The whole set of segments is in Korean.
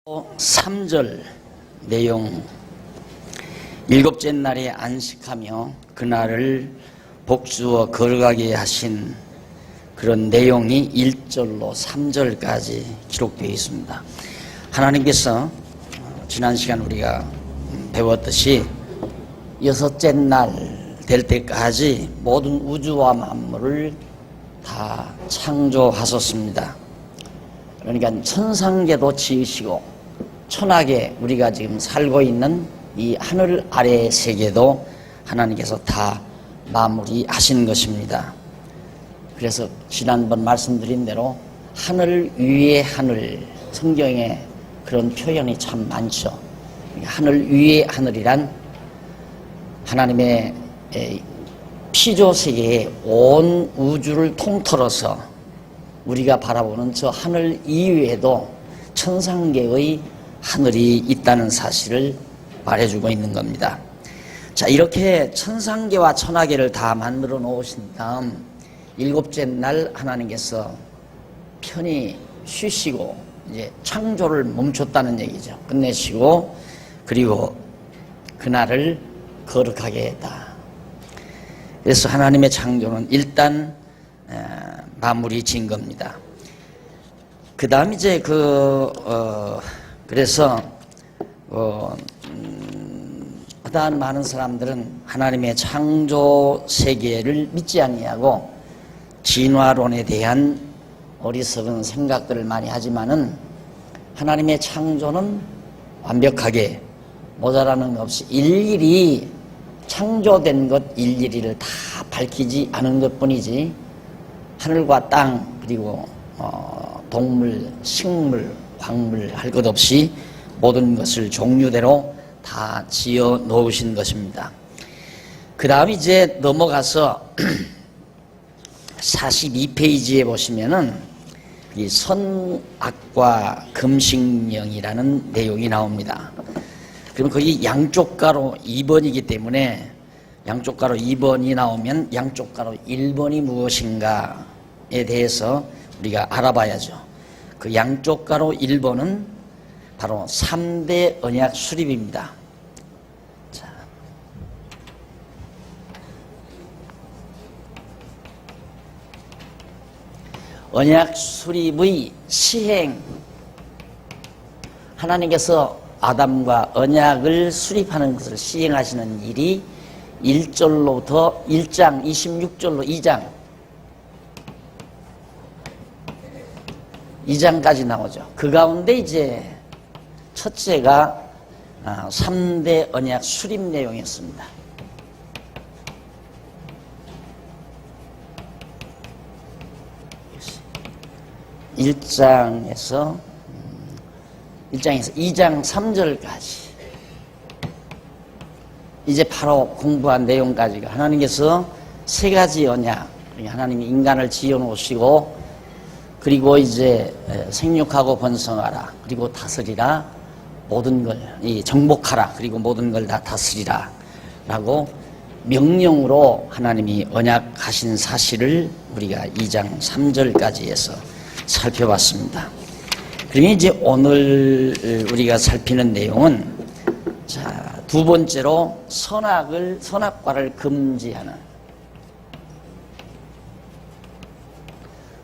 3절 내용, 일곱째 날에 안식하며 그날을 복주어 거룩하게 하신 그런 내용이 1절로 3절까지 기록되어 있습니다. 하나님께서 지난 시간 우리가 배웠듯이 여섯째 날 될 때까지 모든 우주와 만물을 다 창조하셨습니다. 그러니까 천상계도 지으시고 천하계, 우리가 지금 살고 있는 이 하늘 아래의 세계도 하나님께서 다 마무리하신 것입니다. 그래서 지난번 말씀드린 대로 하늘 위의 하늘, 성경에 그런 표현이 참 많죠. 하늘 위의 하늘이란 하나님의 피조세계의 온 우주를 통틀어서 우리가 바라보는 저 하늘 이외에도 천상계의 하늘이 있다는 사실을 말해주고 있는 겁니다. 자, 이렇게 천상계와 천하계를 다 만들어 놓으신 다음 일곱째 날 하나님께서 편히 쉬시고 이제 창조를 멈췄다는 얘기죠. 끝내시고 그리고 그날을 거룩하게 했다. 그래서 하나님의 창조는 일단 마무리 진 겁니다. 그 다음 이제 그래서 그다음 많은 사람들은 하나님의 창조 세계를 믿지 아니하고 진화론에 대한 어리석은 생각들을 많이 하지만은 하나님의 창조는 완벽하게 모자라는 것 없이 일일이 창조된 것 일일이를 다 밝히지 않은 것뿐이지 하늘과 땅 그리고 동물, 식물, 광물 할 것 없이 모든 것을 종류대로 다 지어 놓으신 것입니다. 그 다음 이제 넘어가서 42페이지에 보시면은 이 선악과 금식령이라는 내용이 나옵니다. 그럼 거기 양쪽 가로 2번이기 때문에 양쪽 가로 2번이 나오면 양쪽 가로 1번이 무엇인가에 대해서 우리가 알아봐야죠. 그 양쪽 가로 1번은 바로 3대 언약 수립입니다. 자, 언약 수립의 시행, 하나님께서 아담과 언약을 수립하는 것을 시행하시는 일이 1절로부터 1장 26절로 2장까지 나오죠. 그 가운데 이제 첫째가 3대 언약 수립 내용이었습니다. (1장에서 2장 3절까지) 이제 바로 공부한 내용까지가 하나님께서 세 가지 언약, 하나님이 인간을 지어 놓으시고 그리고 이제 생육하고 번성하라, 그리고 다스리라, 모든 걸 정복하라, 그리고 모든 걸 다 다스리라 라고 명령으로 하나님이 언약하신 사실을 우리가 2장 3절까지 해서 살펴봤습니다. 그러면 이제 오늘 우리가 살피는 내용은 자, 두 번째로 선악과를 금지하는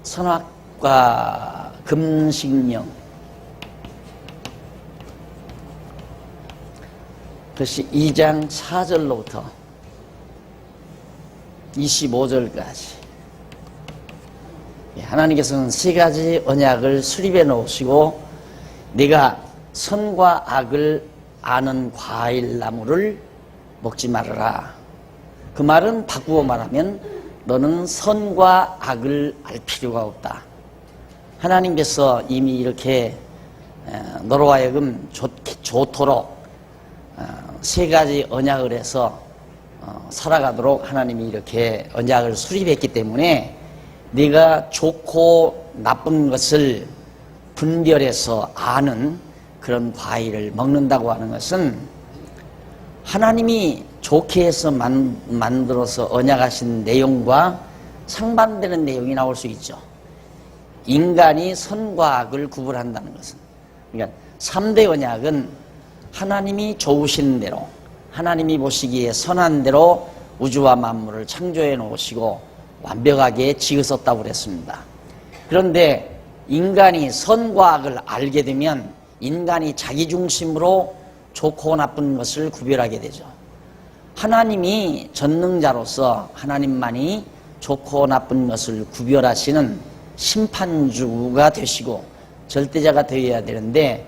선악과 금식령, 그것이 2장 4절로부터 25절까지 하나님께서는 세 가지 언약을 수립해 놓으시고 네가 선과 악을 아는 과일나무를 먹지 말아라. 그 말은 바꾸어 말하면 너는 선과 악을 알 필요가 없다. 하나님께서 이미 이렇게 너로 하여금 좋도록 세 가지 언약을 해서 살아가도록 하나님이 이렇게 언약을 수립했기 때문에 네가 좋고 나쁜 것을 분별해서 아는 그런 과일을 먹는다고 하는 것은 하나님이 좋게 해서 만들어서 언약하신 내용과 상반되는 내용이 나올 수 있죠. 인간이 선과 악을 구분한다는 것은 그러니까 3대 언약은 하나님이 좋으신 대로, 하나님이 보시기에 선한 대로 우주와 만물을 창조해 놓으시고 완벽하게 지으셨다고 그랬습니다. 그런데 인간이 선과 악을 알게 되면 인간이 자기 중심으로 좋고 나쁜 것을 구별하게 되죠. 하나님이 전능자로서 하나님만이 좋고 나쁜 것을 구별하시는 심판주가 되시고 절대자가 되어야 되는데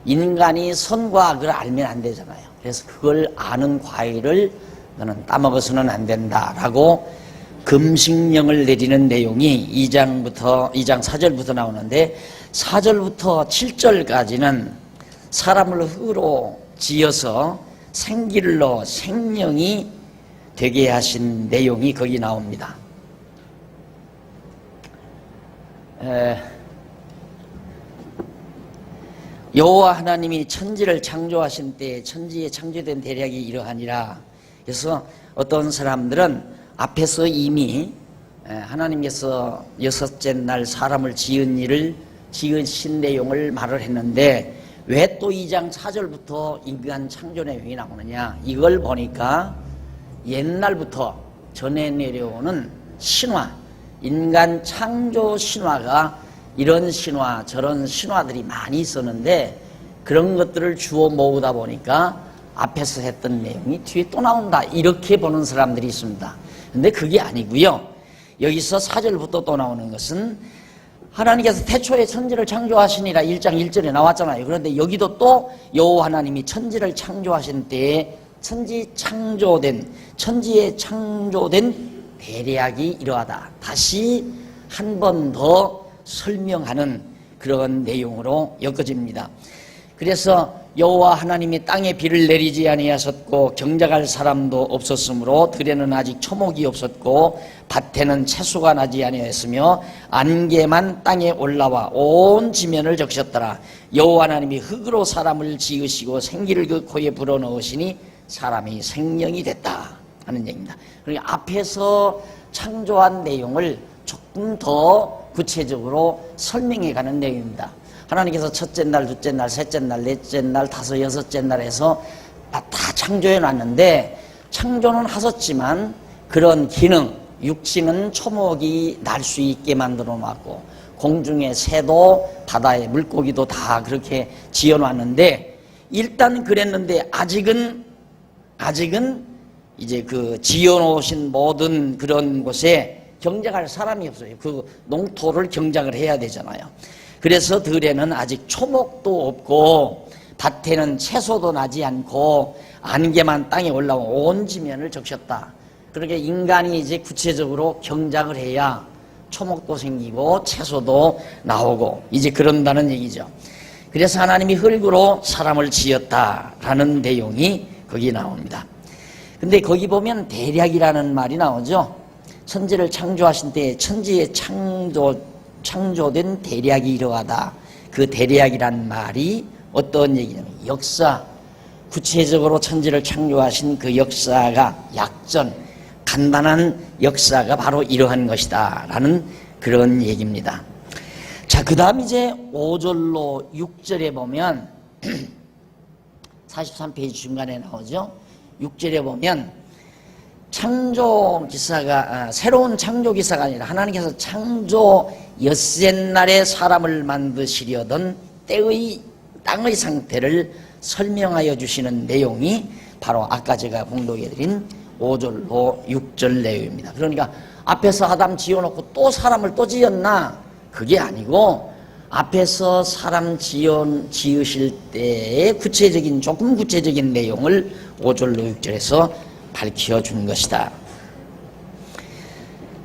인간이 선과 악을 알면 안 되잖아요. 그래서 그걸 아는 과일을 너는 따먹어서는 안 된다라고 금식령을 내리는 내용이 2장 4절부터 나오는데 4절부터 7절까지는 사람을 흙으로 지어서 생기를 넣어 생명이 되게 하신 내용이 거기 나옵니다. 여호와 하나님이 천지를 창조하신 때에 천지에 창조된 대략이 이러하니라. 그래서 어떤 사람들은 앞에서 이미 하나님께서 여섯째 날 사람을 지으신 내용을 말을 했는데 왜 또 2장 4절부터 인간 창조 내용이 나오느냐, 이걸 보니까 옛날부터 전해 내려오는 신화, 인간 창조 신화가 이런 신화 저런 신화들이 많이 있었는데 그런 것들을 주워 모으다 보니까 앞에서 했던 내용이 뒤에 또 나온다, 이렇게 보는 사람들이 있습니다. 근데 그게 아니고요. 여기서 4절부터 또 나오는 것은 하나님께서 태초에 천지를 창조하시니라 1장 1절에 나왔잖아요. 그런데 여기도 또 여호와 하나님이 천지를 창조하신 때에 천지에 창조된 대략이 이러하다, 다시 한 번 더 설명하는 그런 내용으로 엮어집니다. 그래서 여호와 하나님이 땅에 비를 내리지 아니하셨고 경작할 사람도 없었으므로 들에는 아직 초목이 없었고 밭에는 채소가 나지 아니하였으며 안개만 땅에 올라와 온 지면을 적셨더라. 여호와 하나님이 흙으로 사람을 지으시고 생기를 그 코에 불어넣으시니 사람이 생명이 됐다 하는 얘기입니다. 그러니까 앞에서 창조한 내용을 조금 더 구체적으로 설명해가는 내용입니다. 하나님께서 첫째 날, 둘째 날, 셋째 날, 넷째 날, 다섯, 여섯째 날에서 다 창조해 놨는데 창조는 하셨지만 그런 기능, 육신은 초목이 날 수 있게 만들어 놨고 공중의 새도 바다의 물고기도 다 그렇게 지어 놨는데 일단 그랬는데 아직은 이제 그 지어 놓으신 모든 그런 곳에 경작할 사람이 없어요. 그 농토를 경작을 해야 되잖아요. 그래서 들에는 아직 초목도 없고 밭에는 채소도 나지 않고 안개만 땅에 올라온 온 지면을 적셨다. 그러니까 인간이 이제 구체적으로 경작을 해야 초목도 생기고 채소도 나오고 이제 그런다는 얘기죠. 그래서 하나님이 흙으로 사람을 지었다라는 내용이 거기 나옵니다. 근데 거기 보면 대략이라는 말이 나오죠. 천지를 창조하신 때에 천지에 창조된 대략이 이러하다. 그 대략이란 말이 어떤 얘기냐면 역사, 구체적으로 천지를 창조하신 그 역사가 약전, 간단한 역사가 바로 이러한 것이다 라는 그런 얘기입니다. 자, 그 다음 이제 5절로 6절에 보면 43페이지 중간에 나오죠. 6절에 보면 창조 기사가 새로운 창조 기사가 아니라 하나님께서 창조 엿새날에 사람을 만드시려던 때의 땅의 상태를 설명하여 주시는 내용이 바로 아까 제가 봉독해드린 5절로 6절 내용입니다. 그러니까 앞에서 아담 지어놓고 또 사람을 또 지었나? 그게 아니고 앞에서 사람 지으실 때의 조금 구체적인 내용을 5절로 6절에서 밝혀준 것이다.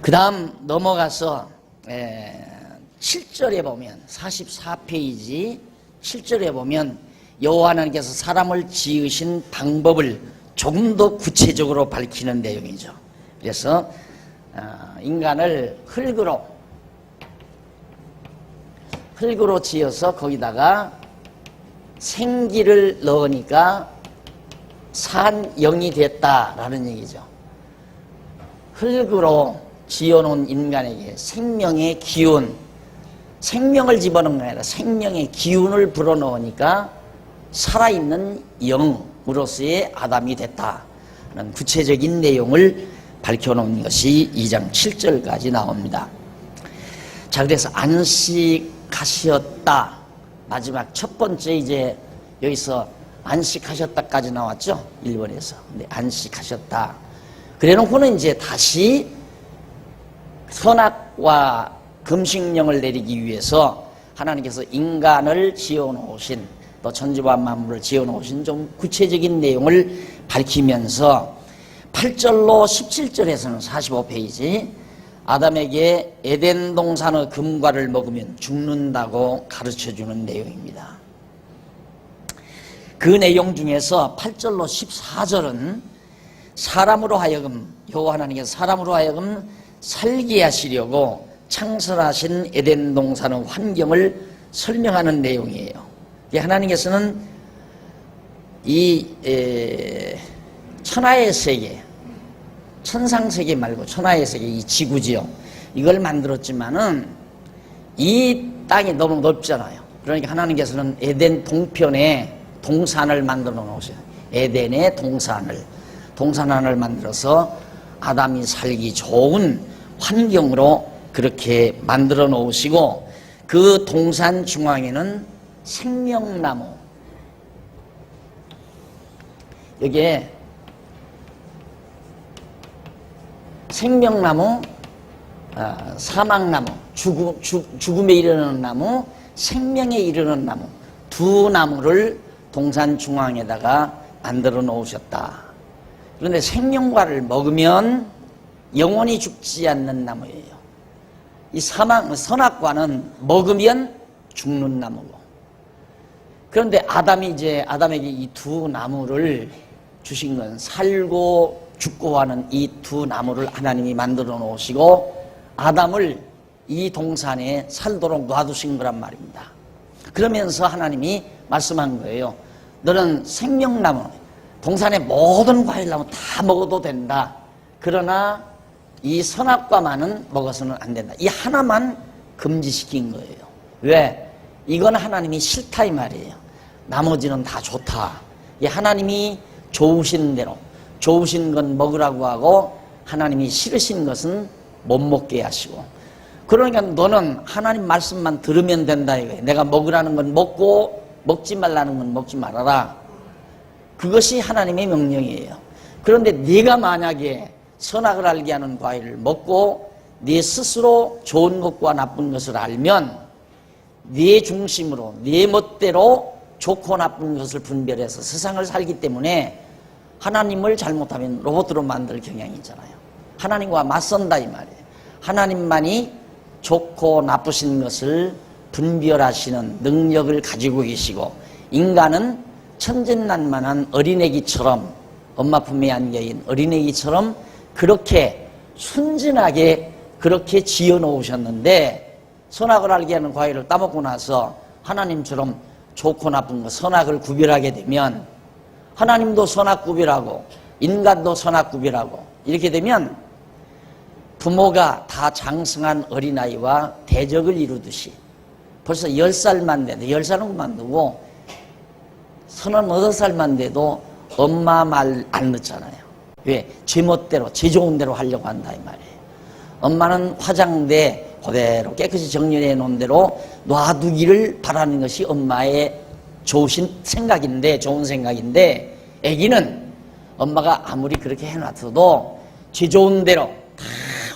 그 다음 넘어가서 7절에 보면 44페이지 7절에 보면 여호와 하나님께서 사람을 지으신 방법을 조금 더 구체적으로 밝히는 내용이죠. 그래서 인간을 흙으로 지어서 거기다가 생기를 넣으니까 산영이 됐다라는 얘기죠. 흙으로 지어놓은 인간에게 생명의 기운, 생명을 집어넣은 게 아니라 생명의 기운을 불어넣으니까 살아있는 영으로서의 아담이 됐다 하는 구체적인 내용을 밝혀놓은 것이 2장 7절까지 나옵니다. 자, 그래서 안식하셨다. 마지막 첫 번째 이제 여기서 안식하셨다까지 나왔죠. 1번에서. 근데 안식하셨다. 그래 놓고는 이제 다시 선악과 금식령을 내리기 위해서 하나님께서 인간을 지어놓으신, 또 천지와 만물을 지어놓으신 좀 구체적인 내용을 밝히면서 8절로 17절에서는 45페이지 아담에게 에덴 동산의 금과를 먹으면 죽는다고 가르쳐주는 내용입니다. 그 내용 중에서 8절로 14절은 사람으로 하여금, 여호와 하나님께서 사람으로 하여금 살게 하시려고 창설하신 에덴 동산의 환경을 설명하는 내용이에요. 하나님께서는 이 천하의 세계, 천상세계 말고 천하의 세계, 이 지구지요, 이걸 만들었지만은 이 땅이 너무 넓잖아요. 그러니까 하나님께서는 에덴 동편에 동산을 만들어 놓으셔요. 에덴의 동산을 만들어서 아담이 살기 좋은 환경으로 그렇게 만들어 놓으시고, 그 동산 중앙에는 생명나무, 여기에 생명나무, 사망나무, 죽음에 이르는 나무, 생명에 이르는 나무, 두 나무를 동산 중앙에다가 만들어 놓으셨다. 그런데 생명과를 먹으면 영원히 죽지 않는 나무예요. 이 선악과는 먹으면 죽는 나무고. 그런데 아담에게 이 두 나무를 주신 건 살고 죽고 하는 이 두 나무를 하나님이 만들어 놓으시고 아담을 이 동산에 살도록 놔두신 거란 말입니다. 그러면서 하나님이 말씀한 거예요. 너는 생명나무, 동산의 모든 과일나무 다 먹어도 된다. 그러나 이 선악과만은 먹어서는 안 된다. 이 하나만 금지시킨 거예요. 왜? 이건 하나님이 싫다 이 말이에요. 나머지는 다 좋다. 이 하나님이 좋으신 대로, 좋으신 건 먹으라고 하고 하나님이 싫으신 것은 못 먹게 하시고, 그러니까 너는 하나님 말씀만 들으면 된다 이거예요. 내가 먹으라는 건 먹고 먹지 말라는 건 먹지 말아라. 그것이 하나님의 명령이에요. 그런데 네가 만약에 선악을 알게 하는 과일을 먹고 네 스스로 좋은 것과 나쁜 것을 알면 네 중심으로, 네 멋대로 좋고 나쁜 것을 분별해서 세상을 살기 때문에 하나님을 잘못하면 로봇으로 만들 경향이 있잖아요. 하나님과 맞선다 이 말이에요. 하나님만이 좋고 나쁘신 것을 분별하시는 능력을 가지고 계시고, 인간은 천진난만한 어린애기처럼, 엄마 품에 안겨인 어린애기처럼 그렇게 순진하게 그렇게 지어 놓으셨는데, 선악을 알게 하는 과일을 따먹고 나서 하나님처럼 좋고 나쁜 것, 선악을 구별하게 되면, 하나님도 선악 구별하고 인간도 선악 구별하고 이렇게 되면 부모가 다 장성한 어린아이와 대적을 이루듯이 벌써 10살만 돼도, 10살은 그만두고 38살만 돼도 엄마 말 안 듣잖아요. 왜? 제 멋대로, 제 좋은 대로 하려고 한다 이 말이에요. 엄마는 화장대 그대로 깨끗이 정리해 놓은 대로 놔두기를 바라는 것이 엄마의 좋으신 생각인데, 좋은 생각인데, 아기는 엄마가 아무리 그렇게 해놨어도 제 좋은 대로 다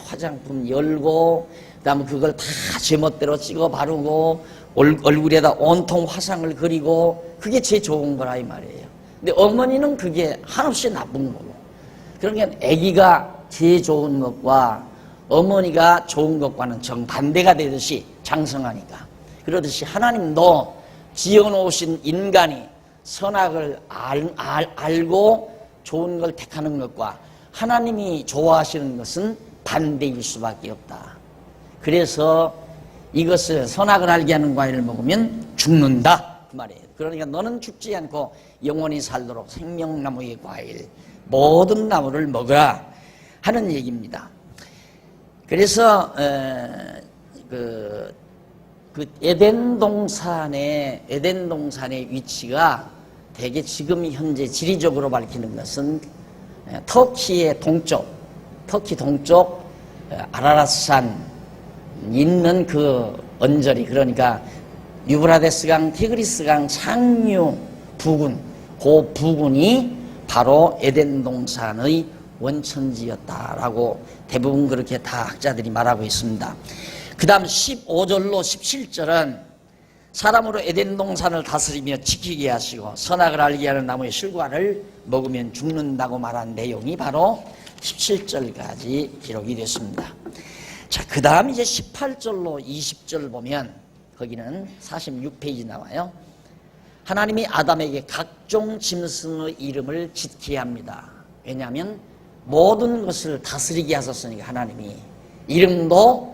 화장품 열고, 그 다음에 그걸 다 제 멋대로 찍어 바르고, 얼굴에다 온통 화상을 그리고, 그게 제 좋은 거라 이 말이에요. 근데 어머니는 그게 한없이 나쁜 거고. 그러니까 아기가 제 좋은 것과 어머니가 좋은 것과는 정반대가 되듯이 장성하니까. 그러듯이 하나님도 지어놓으신 인간이 선악을 알고 좋은 걸 택하는 것과 하나님이 좋아하시는 것은 반대일 수밖에 없다. 그래서 이것을 선악을 알게 하는 과일을 먹으면 죽는다 그 말이에요. 그러니까 너는 죽지 않고 영원히 살도록 생명나무의 과일, 모든 나무를 먹으라 하는 얘기입니다. 그래서 그 그 에덴 동산의 위치가 대개 지금 현재 지리적으로 밝히는 것은 터키의 동쪽, 터키 동쪽 아라랏산 있는 그 언저리, 그러니까 유브라데스강, 티그리스강 상류 부근, 그 부근이 바로 에덴 동산의 원천지였다라고 대부분 그렇게 다 학자들이 말하고 있습니다. 그 다음 15절로 17절은 사람으로 에덴 동산을 다스리며 지키게 하시고 선악을 알게 하는 나무의 실과를 먹으면 죽는다고 말한 내용이 바로 17절까지 기록이 됐습니다. 자, 그 다음 이제 18절로 20절 보면 거기는 46페이지 나와요. 하나님이 아담에게 각종 짐승의 이름을 짓게 합니다. 왜냐하면 모든 것을 다스리게 하셨으니까 하나님이 이름도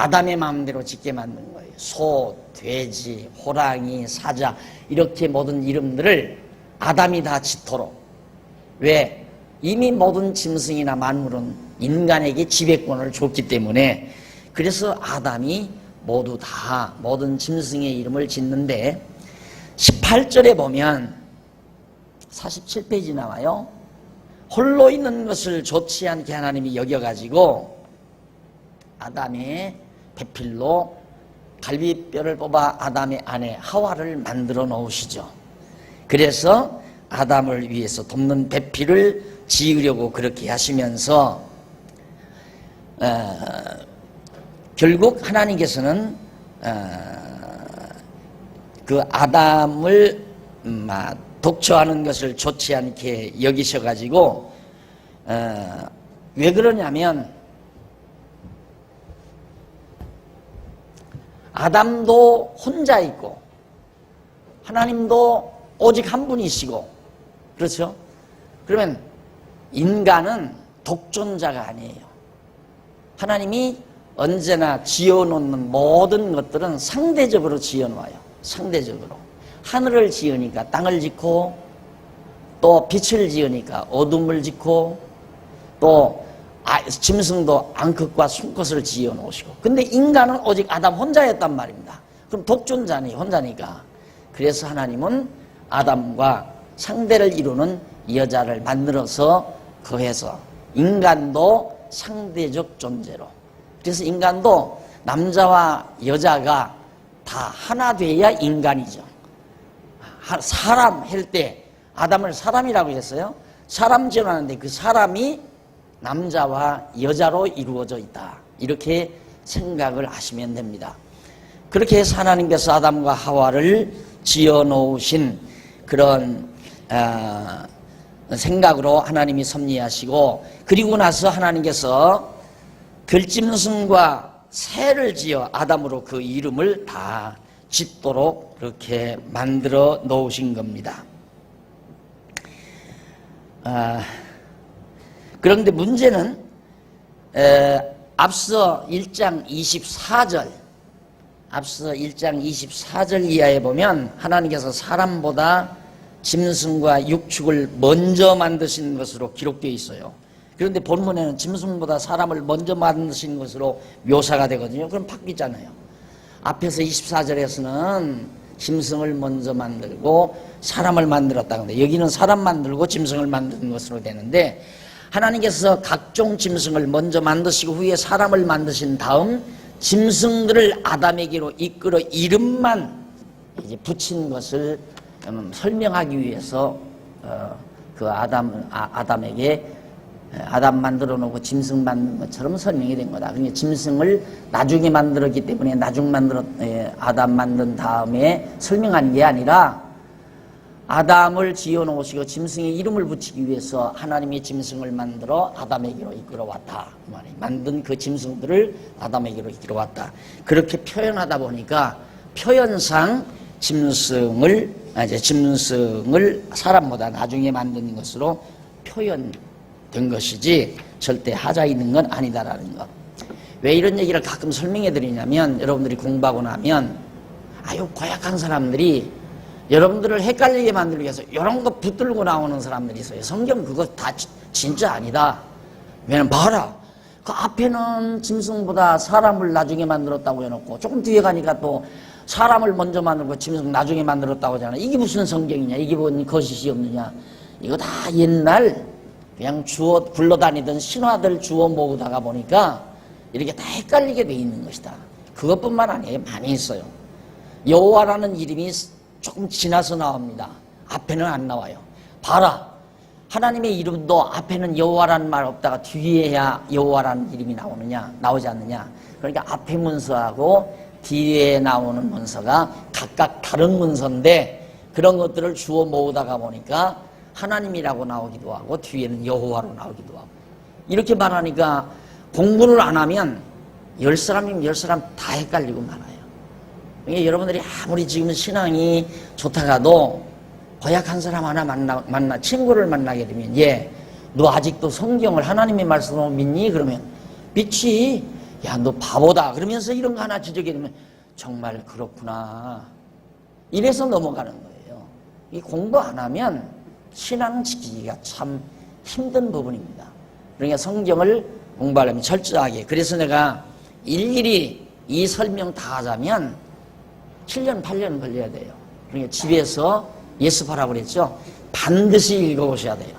아담의 마음대로 짓게 만든 거예요. 소, 돼지, 호랑이, 사자 이렇게 모든 이름들을 아담이 다 짓도록. 왜? 이미 모든 짐승이나 만물은 인간에게 지배권을 줬기 때문에 그래서 아담이 모두 다 모든 짐승의 이름을 짓는데 18절에 보면 47페이지 나와요. 홀로 있는 것을 좋지 않게 하나님이 여겨가지고 아담의 배필로 갈비뼈를 뽑아 아담의 아내 하와를 만들어 놓으시죠. 그래서 아담을 위해서 돕는 배필을 지으려고 그렇게 하시면서 결국 하나님께서는 그 아담을 독처하는 것을 좋지 않게 여기셔가지고 왜 그러냐면 아담도 혼자 있고 하나님도 오직 한 분이시고 그렇죠? 그러면 인간은 독존자가 아니에요. 하나님이 언제나 지어놓는 모든 것들은 상대적으로 지어놓아요. 상대적으로. 하늘을 지으니까 땅을 짓고 또 빛을 지으니까 어둠을 짓고 또 짐승도 암컷과 순컷을 지어놓으시고 근데 인간은 오직 아담 혼자였단 말입니다. 그럼 독존자니 혼자니까 그래서 하나님은 아담과 상대를 이루는 여자를 만들어서 거해서 인간도 상대적 존재로 그래서 인간도 남자와 여자가 다 하나 돼야 인간이죠. 사람 할 때 아담을 사람이라고 했어요. 사람 지어놨는데 그 사람이 남자와 여자로 이루어져 있다. 이렇게 생각을 하시면 됩니다. 그렇게 해서 하나님께서 아담과 하와를 지어놓으신 그런 생각으로 하나님이 섭리하시고 그리고 나서 하나님께서 들짐승과 새를 지어 아담으로 그 이름을 다 짓도록 그렇게 만들어 놓으신 겁니다. 그런데 문제는 앞서 1장 24절 이하에 보면 하나님께서 사람보다 짐승과 육축을 먼저 만드신 것으로 기록되어 있어요. 그런데 본문에는 짐승보다 사람을 먼저 만드신 것으로 묘사가 되거든요. 그럼 바뀌잖아요. 앞에서 24절에서는 짐승을 먼저 만들고 사람을 만들었다. 근데 여기는 사람 만들고 짐승을 만드는 것으로 되는데 하나님께서 각종 짐승을 먼저 만드시고 후에 사람을 만드신 다음 짐승들을 아담에게로 이끌어 이름만 이제 붙인 것을 설명하기 위해서 그 아담에게 아담 만들어 놓고 짐승 만든 것처럼 설명이 된 거다. 그러니까 짐승을 나중에 만들었기 때문에 아담 만든 다음에 설명한 게 아니라 아담을 지어 놓으시고 짐승의 이름을 붙이기 위해서 하나님이 짐승을 만들어 아담에게로 이끌어 왔다. 그 말이에요. 만든 그 짐승들을 아담에게로 이끌어 왔다. 그렇게 표현하다 보니까 표현상 짐승을 사람보다 나중에 만든 것으로 표현된 것이지 절대 하자 있는 건 아니다라는 것. 왜 이런 얘기를 가끔 설명해 드리냐면 여러분들이 공부하고 나면 아유 고약한 사람들이 여러분들을 헷갈리게 만들기 위해서 이런 거 붙들고 나오는 사람들이 있어요. 성경 그거 다 진짜 아니다. 왜냐면 봐라 그 앞에는 짐승보다 사람을 나중에 만들었다고 해놓고 조금 뒤에 가니까 또 사람을 먼저 만들고 짐승 나중에 만들었다고 하잖아. 이게 무슨 성경이냐? 이게 뭔 거짓이 없느냐? 이거 다 옛날 그냥 주워 굴러다니던 신화들 주워 모으다가 보니까 이렇게 다 헷갈리게 돼 있는 것이다. 그것뿐만 아니에요. 많이 있어요. 여호와라는 이름이 조금 지나서 나옵니다. 앞에는 안 나와요. 봐라. 하나님의 이름도 앞에는 여호와라는 말 없다가 뒤에야 여호와라는 이름이 나오지 않느냐. 그러니까 앞에 문서하고 뒤에 나오는 문서가 각각 다른 문서인데 그런 것들을 주워 모으다가 보니까 하나님이라고 나오기도 하고 뒤에는 여호와로 나오기도 하고 이렇게 말하니까 공부를 안 하면 10사람이면 10사람 다 헷갈리고 말아요. 그러니까 여러분들이 아무리 지금 신앙이 좋다가도 고약한 사람 하나 친구를 만나게 되면 너 아직도 성경을 하나님의 말씀으로 믿니? 그러면 믿지. 야, 너 바보다. 그러면서 이런 거 하나 지적해 주면 정말 그렇구나. 이래서 넘어가는 거예요. 이 공부 안 하면 신앙 지키기가 참 힘든 부분입니다. 그러니까 성경을 공부하려면 철저하게. 그래서 내가 일일이 이 설명 다 하자면 7년, 8년 걸려야 돼요. 그러니까 집에서 예습하라고 그랬죠. 반드시 읽어오셔야 돼요.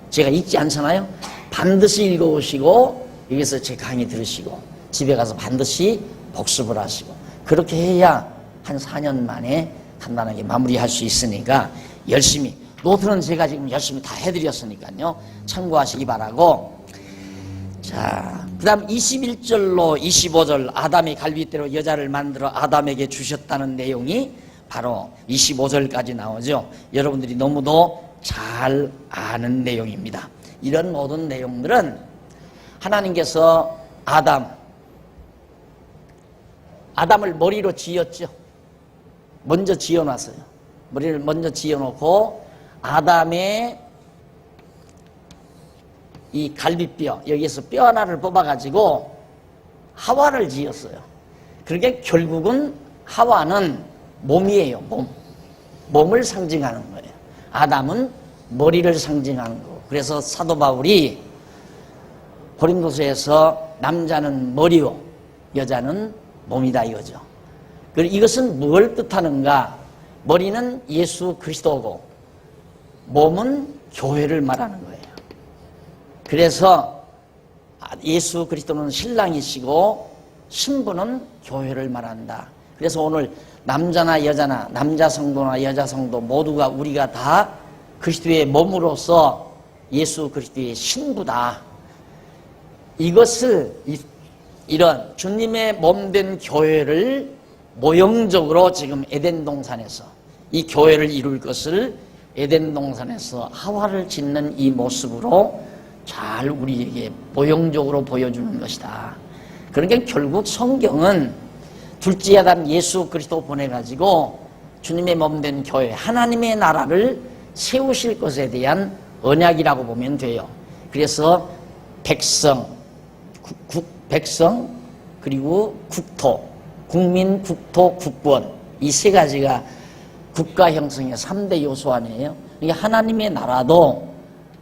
제가 읽지 않잖아요. 반드시 읽어오시고 여기서 제 강의 들으시고 집에 가서 반드시 복습을 하시고 그렇게 해야 한 4년 만에 간단하게 마무리할 수 있으니까 열심히 노트는 제가 지금 열심히 다 해드렸으니까요. 참고하시기 바라고. 자, 그 다음 21절로 25절 아담의 갈빗대로 여자를 만들어 아담에게 주셨다는 내용이 바로 25절까지 나오죠. 여러분들이 너무도 잘 아는 내용입니다. 이런 모든 내용들은 하나님께서 아담을 머리로 지었죠. 먼저 지어놨어요. 머리를 먼저 지어놓고 아담의 이 갈비뼈 여기에서 뼈 하나를 뽑아가지고 하와를 지었어요. 그러니까 결국은 하와는 몸이에요. 몸을 상징하는 거예요. 아담은 머리를 상징하는 거고. 그래서 사도 바울이 고린도서에서 남자는 머리요 여자는 몸이다 이거죠. 그리고 이것은 뭘 뜻하는가? 머리는 예수 그리스도고 몸은 교회를 말하는 거예요. 그래서 예수 그리스도는 신랑이시고 신부는 교회를 말한다. 그래서 오늘 남자나 여자나 남자 성도나 여자 성도 모두가 우리가 다 그리스도의 몸으로서 예수 그리스도의 신부다. 이것을 이런 주님의 몸된 교회를 모형적으로 지금 에덴 동산에서 이 교회를 이룰 것을 에덴 동산에서 하와를 짓는 이 모습으로 잘 우리에게 모형적으로 보여주는 것이다. 그러니까 결국 성경은 둘째 아담 예수 그리스도 보내가지고 주님의 몸된 교회 하나님의 나라를 세우실 것에 대한 언약이라고 보면 돼요. 그래서 백성 그리고 국토, 국민, 국토, 국권 이 세 가지가 국가 형성의 3대 요소 아니에요. 그러니까 하나님의 나라도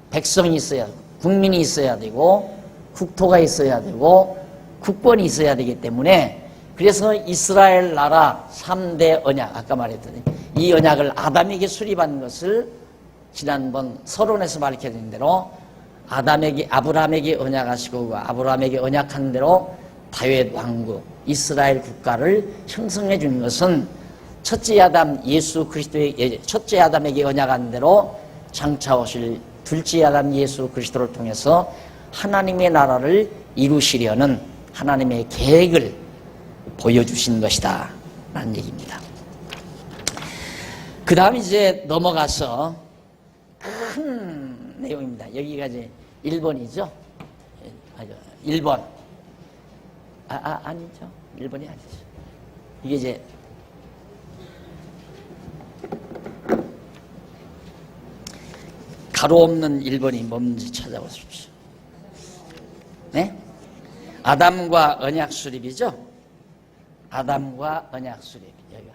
백성이 있어야 국민이 있어야 되고 국토가 있어야 되고 국권이 있어야 되기 때문에 그래서 이스라엘 나라 3대 언약 아까 말했더니 이 언약을 아담에게 수립한 것을 지난번 서론에서 밝혀진 대로 아브라함에게 언약하시고 아브라함에게 언약한 대로 다윗 왕국 이스라엘 국가를 형성해 준 것은 첫째 아담 예수 그리스도의 첫째 아담에게 언약한 대로 장차 오실 둘째 아담 예수 그리스도를 통해서 하나님의 나라를 이루시려는 하나님의 계획을 보여주신 것이다 라는 얘기입니다. 그 다음 이제 넘어가서 큰 내용입니다. 여기가 이제 1번이죠. 1번. 아니죠. 1번이 아니죠. 이게 이제 가로 없는 1번이 뭔지 찾아보십시오. 네? 아담과 언약 수립이죠. 아담과 언약 수립. 여기가.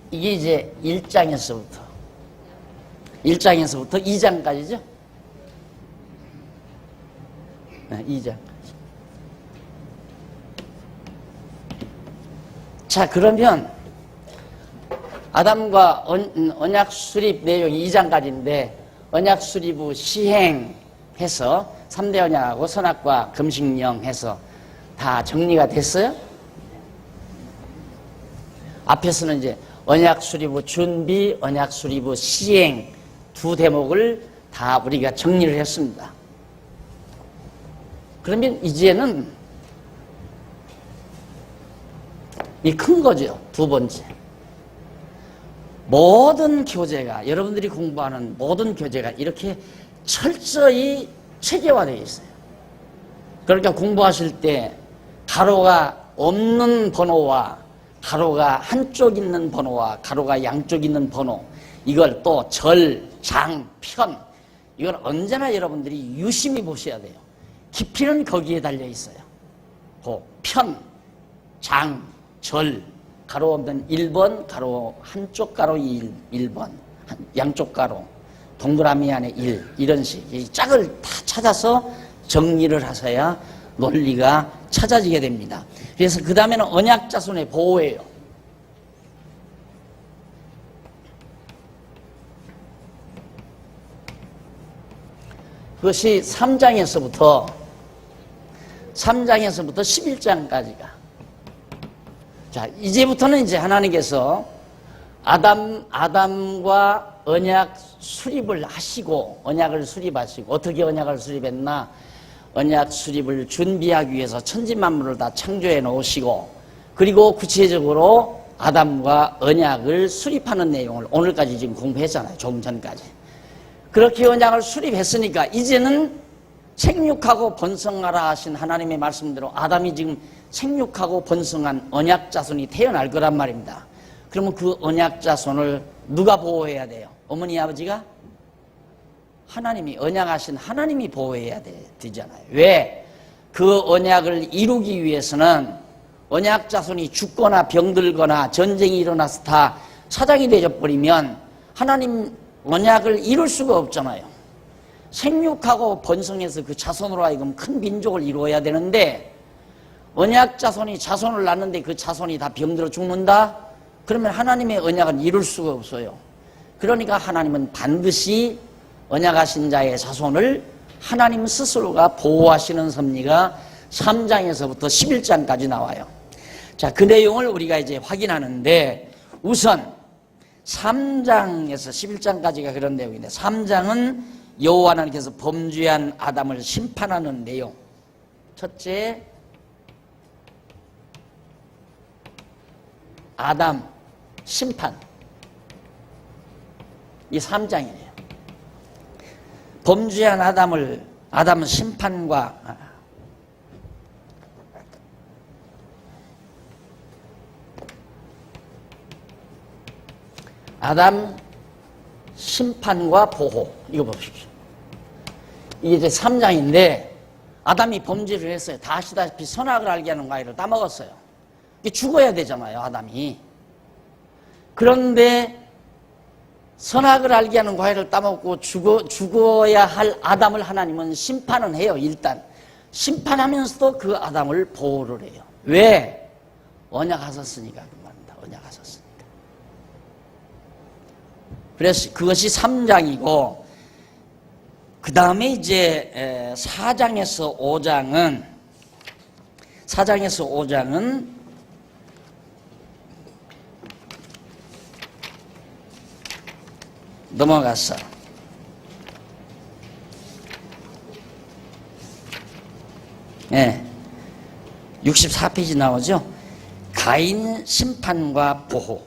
이게 이제 1장에서부터 1장에서부터 2장까지죠. 2장. 자, 그러면 아담과 언약 수립 내용이 2장까지인데 언약 수립 후 시행해서 3대 언약하고 선악과 금식령 해서 다 정리가 됐어요? 앞에서는 이제 언약 수립 후 준비, 언약 수립 후 시행 두 대목을 다 우리가 정리를 했습니다. 그러면 이제는 이 큰 거죠. 두 번째. 모든 교재가, 여러분들이 공부하는 모든 교재가 이렇게 철저히 체계화되어 있어요. 그러니까 공부하실 때 가로가 없는 번호와 가로가 한쪽 있는 번호와 가로가 양쪽 있는 번호, 이걸 또 절, 장, 편, 이걸 언제나 여러분들이 유심히 보셔야 돼요. 깊이는 거기에 달려 있어요. 그 편, 장, 절, 가로 없는 1번, 가로 한쪽 가로 1번, 양쪽 가로, 동그라미 안에 1, 이런 식, 이 짝을 다 찾아서 정리를 하셔야 논리가 찾아지게 됩니다. 그래서 그 다음에는 언약자손의 보호예요. 그것이 3장에서부터 11장까지가. 자, 이제부터는 이제 하나님께서 아담과 언약 수립을 하시고, 언약을 수립하시고, 어떻게 언약을 수립했나? 언약 수립을 준비하기 위해서 천지만물을 다 창조해 놓으시고, 그리고 구체적으로 아담과 언약을 수립하는 내용을 오늘까지 지금 공부했잖아요. 조금 전까지. 그렇게 언약을 수립했으니까 이제는 생육하고 번성하라 하신 하나님의 말씀대로 아담이 지금 생육하고 번성한 언약자손이 태어날 거란 말입니다. 그러면 그 언약자손을 누가 보호해야 돼요? 어머니, 아버지가? 하나님이, 언약하신 하나님이 보호해야 되잖아요. 왜? 그 언약을 이루기 위해서는 언약자손이 죽거나 병들거나 전쟁이 일어나서 다 사장이 되어버리면 하나님 언약을 이룰 수가 없잖아요. 생육하고 번성해서 그 자손으로 하여금 큰 민족을 이루어야 되는데, 언약 자손이 자손을 낳는데 그 자손이 다 병들어 죽는다? 그러면 하나님의 언약은 이룰 수가 없어요. 그러니까 하나님은 반드시 언약하신 자의 자손을 하나님 스스로가 보호하시는 섭리가 3장에서부터 11장까지 나와요. 자, 그 내용을 우리가 이제 확인하는데, 우선 3장에서 11장까지가 그런 내용인데, 3장은 여호와 하나님께서 범죄한 아담을 심판하는 내용. 첫째, 아담 심판. 이 3장이에요. 범죄한 아담 심판과 아담 심판과 보호. 이거 보십시오. 이게 이제 3장인데 아담이 범죄를 했어요. 다 아시다시피 선악을 알게 하는 과일을 따먹었어요. 이게 죽어야 되잖아요, 아담이. 그런데 선악을 알게 하는 과일을 따먹고 죽어야 할 아담을 하나님은 심판은 해요. 일단 심판하면서도 그 아담을 보호를 해요. 왜? 언약하셨으니까 그 말입니다. 언약하셨으니까. 그래서 그것이 3장이고, 그 다음에 이제 4장에서 5장은 넘어갔어. 네. 64페이지 나오죠? 가인 심판과 보호.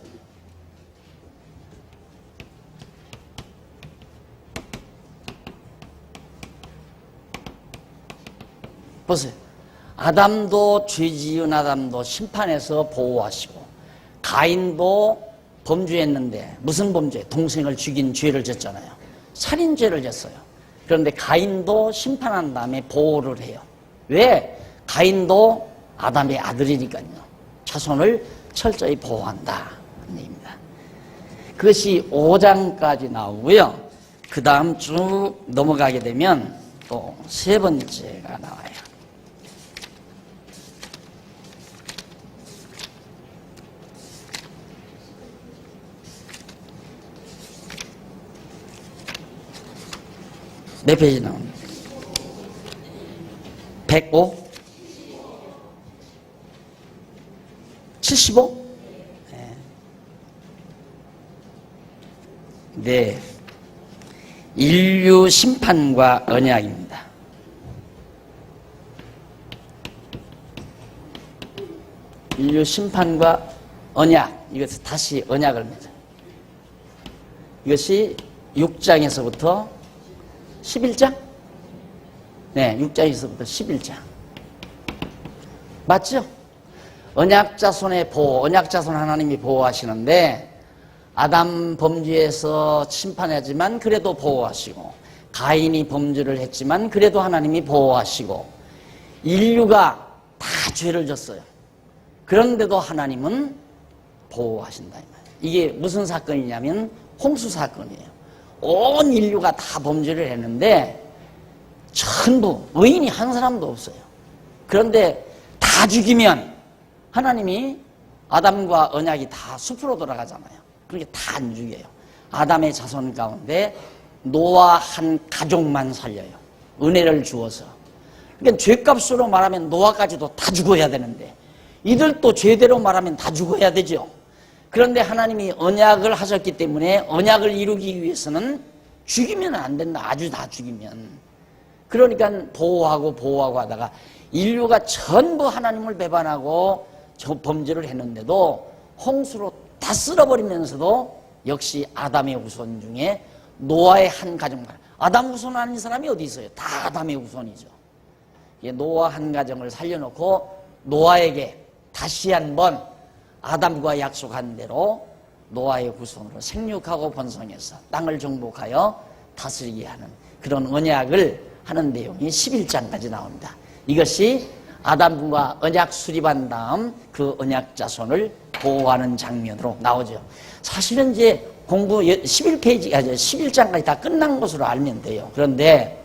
보세요. 아담도, 죄 지은 아담도 심판해서 보호하시고, 가인도 범죄했는데 무슨 범죄? 동생을 죽인 죄를 졌잖아요. 살인죄를 졌어요. 그런데 가인도 심판한 다음에 보호를 해요. 왜? 가인도 아담의 아들이니까요. 자손을 철저히 보호한다. 얘기입니다. 그것이 5장까지 나오고요. 그 다음 쭉 넘어가게 되면 또 세 번째가 나와요. 몇 페이지 나옵니다. 105? 75? 네. 인류 심판과 언약입니다. 인류 심판과 언약. 이것을 다시 언약을 맺어요. 이것이 6장에서부터 11장? 네, 6장에서부터 11장. 맞죠? 언약자손의 보호, 언약자손 하나님이 보호하시는데 아담 범죄에서 심판하지만 그래도 보호하시고, 가인이 범죄를 했지만 그래도 하나님이 보호하시고, 인류가 다 죄를 졌어요. 그런데도 하나님은 보호하신다. 이게 무슨 사건이냐면 홍수 사건이에요. 온 인류가 다 범죄를 했는데 전부 의인이 한 사람도 없어요. 그런데 다 죽이면 하나님이 아담과 언약이 다 숲으로 돌아가잖아요. 그렇게 다 안 죽여요. 아담의 자손 가운데 노아 한 가족만 살려요. 은혜를 주어서. 그러니까 죄값으로 말하면 노아까지도 다 죽어야 되는데 이들도 죄대로 말하면 다 죽어야 되죠. 그런데 하나님이 언약을 하셨기 때문에 언약을 이루기 위해서는 죽이면 안 된다. 아주 다 죽이면. 그러니까 보호하고 하다가 인류가 전부 하나님을 배반하고 저 범죄를 했는데도 홍수로 다 쓸어버리면서도 역시 아담의 후손 중에 노아의 한 가정만, 아담 후손 아닌 사람이 어디 있어요? 다 아담의 후손이죠. 노아 한 가정을 살려놓고 노아에게 다시 한번 아담과 약속한 대로 노아의 후손으로 생육하고 번성해서 땅을 정복하여 다스리게 하는 그런 언약을 하는 내용이 11장까지 나옵니다. 이것이 아담과 언약 수립한 다음 그 언약 자손을 보호하는 장면으로 나오죠. 사실은 이제 공부 11페이지가 11장까지 다 끝난 것으로 알면 돼요. 그런데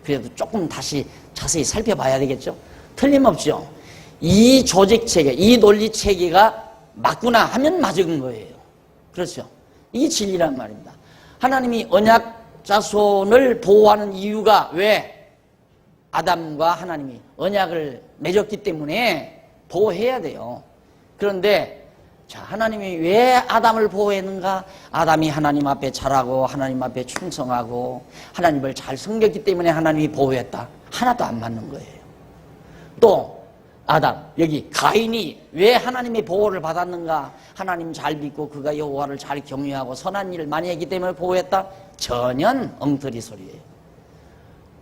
그래도 조금 다시 자세히 살펴봐야 되겠죠. 틀림없죠. 이 조직체계, 이 논리체계가 맞구나 하면 맞은 거예요. 그렇죠. 이게 진리란 말입니다. 하나님이 언약 자손을 보호하는 이유가 왜? 아담과 하나님이 언약을 맺었기 때문에 보호해야 돼요. 그런데 자, 하나님이 왜 아담을 보호했는가? 아담이 하나님 앞에 잘하고 하나님 앞에 충성하고 하나님을 잘 섬겼기 때문에 하나님이 보호했다. 하나도 안 맞는 거예요. 또 아담, 여기 가인이 왜 하나님의 보호를 받았는가? 하나님 잘 믿고 그가 여호와를 잘 경외하고 선한 일을 많이 했기 때문에 보호했다? 전혀 엉터리 소리예요.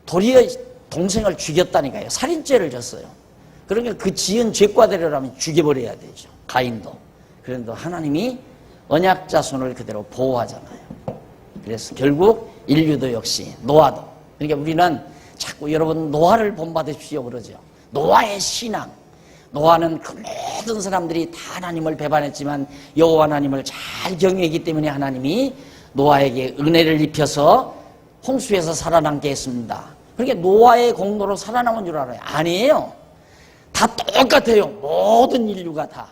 도리어 동생을 죽였다니까요. 살인죄를 졌어요. 그러니까 그 지은 죄과대로라면 죽여버려야 되죠. 가인도. 그런데 하나님이 언약 자손을 그대로 보호하잖아요. 그래서 결국 인류도 역시 노아도. 그러니까 우리는 자꾸 여러분 노아를 본받으십시오 그러죠. 노아의 신앙. 노아는 그 모든 사람들이 다 하나님을 배반했지만 여호와 하나님을 잘 경외했기 때문에 하나님이 노아에게 은혜를 입혀서 홍수에서 살아남게 했습니다. 그러니까 노아의 공로로 살아남은 줄 알아요. 아니에요. 다 똑같아요. 모든 인류가 다.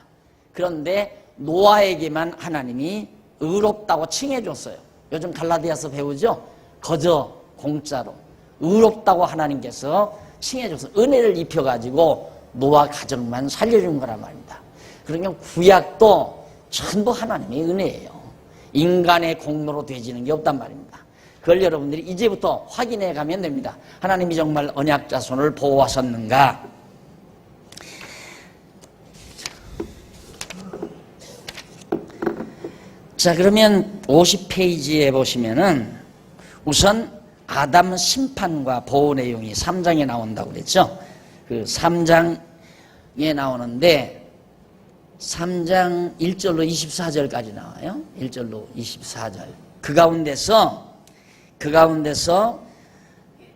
그런데 노아에게만 하나님이 의롭다고 칭해줬어요. 요즘 갈라디아서 배우죠? 거저 공짜로 의롭다고 하나님께서 칭해줘서 은혜를 입혀가지고 노아 가정만 살려준 거란 말입니다. 그러니까 구약도 전부 하나님의 은혜예요. 인간의 공로로 되지는 게 없단 말입니다. 그걸 여러분들이 이제부터 확인해 가면 됩니다. 하나님이 정말 언약 자손을 보호하셨는가? 자, 그러면 50페이지에 보시면은 우선 아담 심판과 보호 내용이 3장에 나온다고 그랬죠. 그 3장에 나오는데 3장 1절로 24절까지 나와요. 1절로 24절. 그 가운데서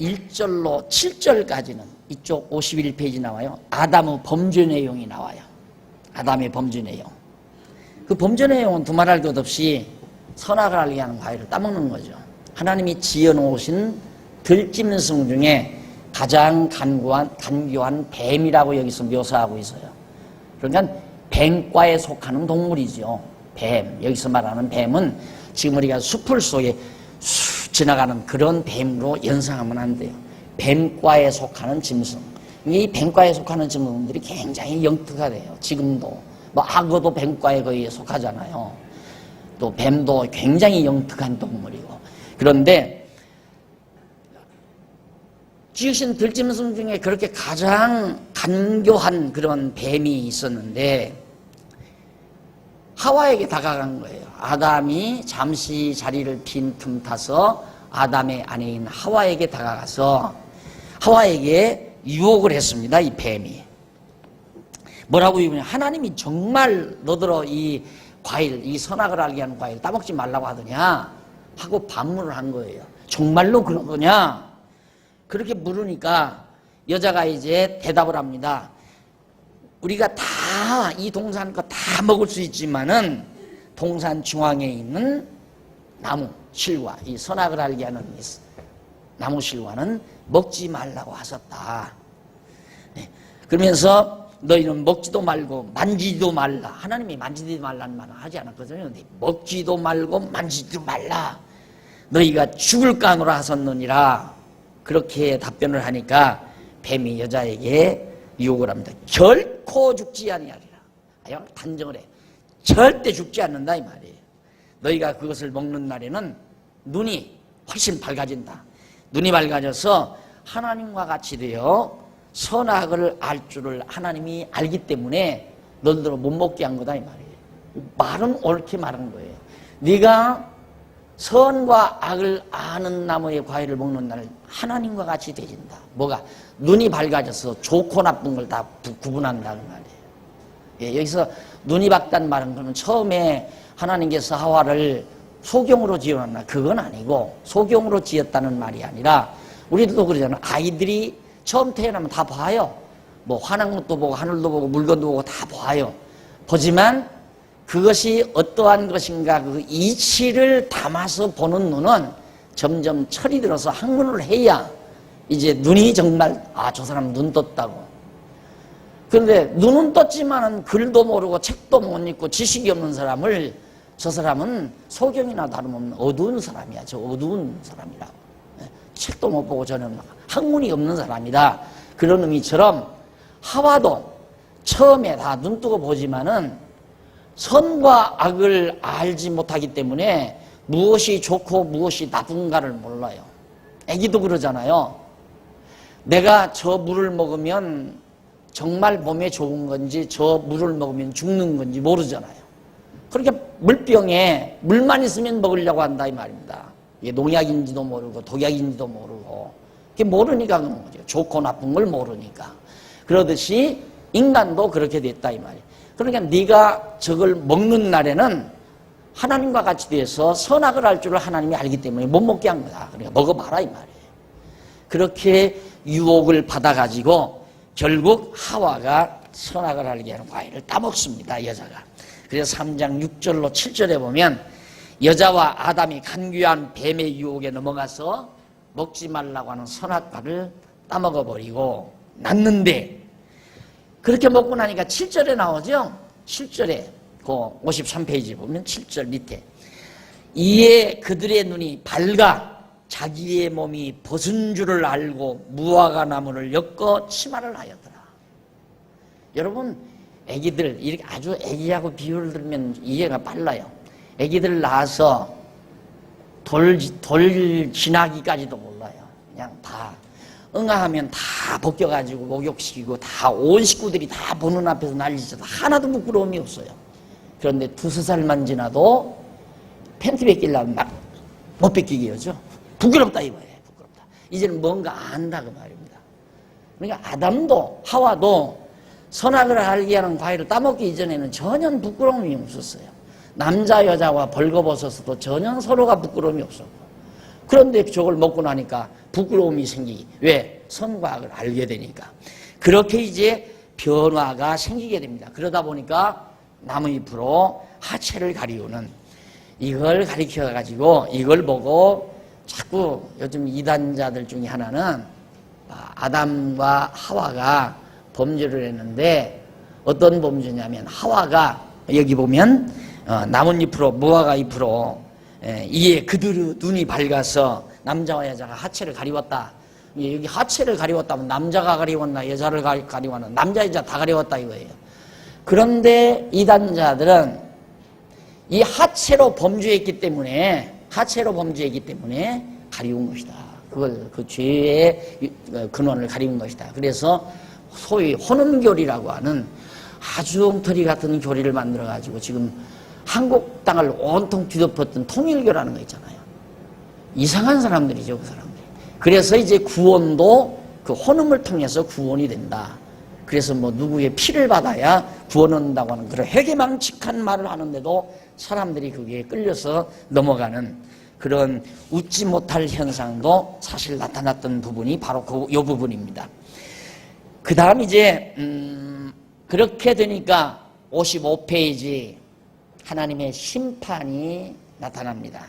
1절로 7절까지는 이쪽 51페이지 나와요. 아담의 범죄 내용이 나와요. 아담의 범죄 내용. 그 범죄 내용은 두말할 것 없이 선악을 알게 하는 과일을 따먹는 거죠. 하나님이 지어놓으신 들짐승 중에 가장 간교한 뱀이라고 여기서 묘사하고 있어요. 그러니까 뱀과에 속하는 동물이죠. 뱀, 여기서 말하는 뱀은 지금 우리가 숲을 속에 지나가는 그런 뱀으로 연상하면 안 돼요. 뱀과에 속하는 짐승. 이 뱀과에 속하는 짐승들이 굉장히 영특하대요. 지금도 뭐 악어도 뱀과에 거의 속하잖아요. 또 뱀도 굉장히 영특한 동물이고. 그런데 지으신 들짐승 중에 그렇게 가장 간교한 그런 뱀이 있었는데 하와에게 다가간 거예요. 아담이 잠시 자리를 빈 틈 타서 아담의 아내인 하와에게 다가가서 하와에게 유혹을 했습니다. 이 뱀이. 뭐라고 유혹했냐? 하나님이 정말 너더러 이 과일, 이 선악을 알게 하는 과일 따먹지 말라고 하더냐? 하고 반문을 한 거예요. 정말로 그런 거냐? 그렇게 물으니까 여자가 이제 대답을 합니다. 우리가 다 이 동산 거 다 먹을 수 있지만은 동산 중앙에 있는 나무 실과, 이 선악을 알게 하는 나무 실과는 먹지 말라고 하셨다. 네. 그러면서 너희는 먹지도 말고 만지지도 말라. 하나님이 만지지 말라는 말은 하지 않았거든요. 근데 먹지도 말고 만지지도 말라. 너희가 죽을까 하노라 하셨느니라. 그렇게 답변을 하니까 뱀이 여자에게 유혹을 합니다. 결코 죽지 아니하리라. 단정을 해. 절대 죽지 않는다 이 말이에요. 너희가 그것을 먹는 날에는 눈이 훨씬 밝아진다. 눈이 밝아져서 하나님과 같이 되어 선악을 알 줄을 하나님이 알기 때문에 너희들은 못 먹게 한 거다 이 말이에요. 말은 옳게 말한 거예요. 네가 선과 악을 아는 나무의 과일을 먹는 날 하나님과 같이 되진다. 뭐가? 눈이 밝아져서 좋고 나쁜 걸 다 구분한다는 말이에요. 예, 여기서 눈이 밝다는 말은 그러면 처음에 하나님께서 하와를 소경으로 지어놨나? 그건 아니고 소경으로 지었다는 말이 아니라 우리도 그러잖아요. 아이들이 처음 태어나면 다 봐요. 뭐 화난 것도 보고 하늘도 보고 물건도 보고 다 봐요. 보지만 그것이 어떠한 것인가 그 이치를 담아서 보는 눈은 점점 철이 들어서 학문을 해야 이제 눈이 정말 저 사람 눈 떴다고. 그런데 눈은 떴지만은 글도 모르고 책도 못 읽고 지식이 없는 사람을 저 사람은 소경이나 다름없는 어두운 사람이야. 저 어두운 사람이라고. 책도 못 보고 저는 학문이 없는 사람이다. 그런 의미처럼 하와도 처음에 다 눈 뜨고 보지만은 선과 악을 알지 못하기 때문에 무엇이 좋고 무엇이 나쁜가를 몰라요. 애기도 그러잖아요. 내가 저 물을 먹으면 정말 몸에 좋은 건지 저 물을 먹으면 죽는 건지 모르잖아요. 그렇게 물병에 물만 있으면 먹으려고 한다 이 말입니다. 이게 농약인지도 모르고 독약인지도 모르고 그게 모르니까 그런 거죠. 좋고 나쁜 걸 모르니까. 그러듯이 인간도 그렇게 됐다 이 말이에요. 그러니까 네가 저걸 먹는 날에는 하나님과 같이 돼서 선악을 알 줄을 하나님이 알기 때문에 못 먹게 한 거다. 그러니까 먹어봐라 이 말이에요. 그렇게 유혹을 받아가지고 결국 하와가 선악을 알게 하는 과일을 따먹습니다. 여자가. 그래서 3장 6절로 7절에 보면 여자와 아담이 간교한 뱀의 유혹에 넘어가서 먹지 말라고 하는 선악과를 따먹어버리고 났는데 그렇게 먹고 나니까 7절에 나오죠. 7절에 그 53페이지 보면 7절 밑에 이에 그들의 눈이 밝아 자기의 몸이 벗은 줄을 알고 무화과 나무를 엮어 치마를 하였더라. 여러분 애기들 이렇게 아주 애기하고 비유를 들으면 이해가 빨라요. 애기들 낳아서 돌 지나기까지도 몰라요. 그냥 다 응아하면 다 벗겨가지고 목욕시키고 다 온 식구들이 다 보는 앞에서 난리쳐도 하나도 부끄러움이 없어요. 그런데 2~3살만 지나도 팬티 벗기려면 막 못 벗기게 하죠. 부끄럽다 이거예요. 부끄럽다. 이제는 뭔가 안다 그 말입니다. 그러니까 아담도 하와도 선악을 알게 하는 과일을 따먹기 이전에는 전혀 부끄러움이 없었어요. 남자 여자와 벌거벗어서도 전혀 서로가 부끄러움이 없었고 그런데 저걸 먹고 나니까 부끄러움이 생기기. 왜? 선과 악을 알게 되니까. 그렇게 이제 변화가 생기게 됩니다. 그러다 보니까 나무잎으로 하체를 가리우는 이걸 가리켜가지고 이걸 보고 자꾸 요즘 이단자들 중에 하나는 아담과 하와가 범죄를 했는데 어떤 범죄냐면 하와가 여기 보면 나뭇잎으로 무화과 잎으로 이에 그들의 눈이 밝아서 남자와 여자가 하체를 가리웠다. 여기 하체를 가리웠다면 남자가 가리웠나 여자를 가리웠나 남자 여자 다 가리웠다 이거예요. 그런데 이단자들은 이 하체로 범죄했기 때문에 가리운 것이다. 그걸 그 죄의 근원을 가리운 것이다. 그래서 소위 혼음교리라고 하는 아주 엉터리 같은 교리를 만들어 가지고 지금 한국 땅을 온통 뒤덮었던 통일교라는 거 있잖아요. 이상한 사람들이죠, 그 사람들이. 그래서 이제 구원도 그 혼음을 통해서 구원이 된다. 그래서 뭐 누구의 피를 받아야 구원을 얻는다고 하는 그런 회개망측한 말을 하는데도 사람들이 거기에 끌려서 넘어가는 그런 웃지 못할 현상도 사실 나타났던 부분이 바로 이 부분입니다. 그 다음 이제 그렇게 되니까 55페이지 하나님의 심판이 나타납니다.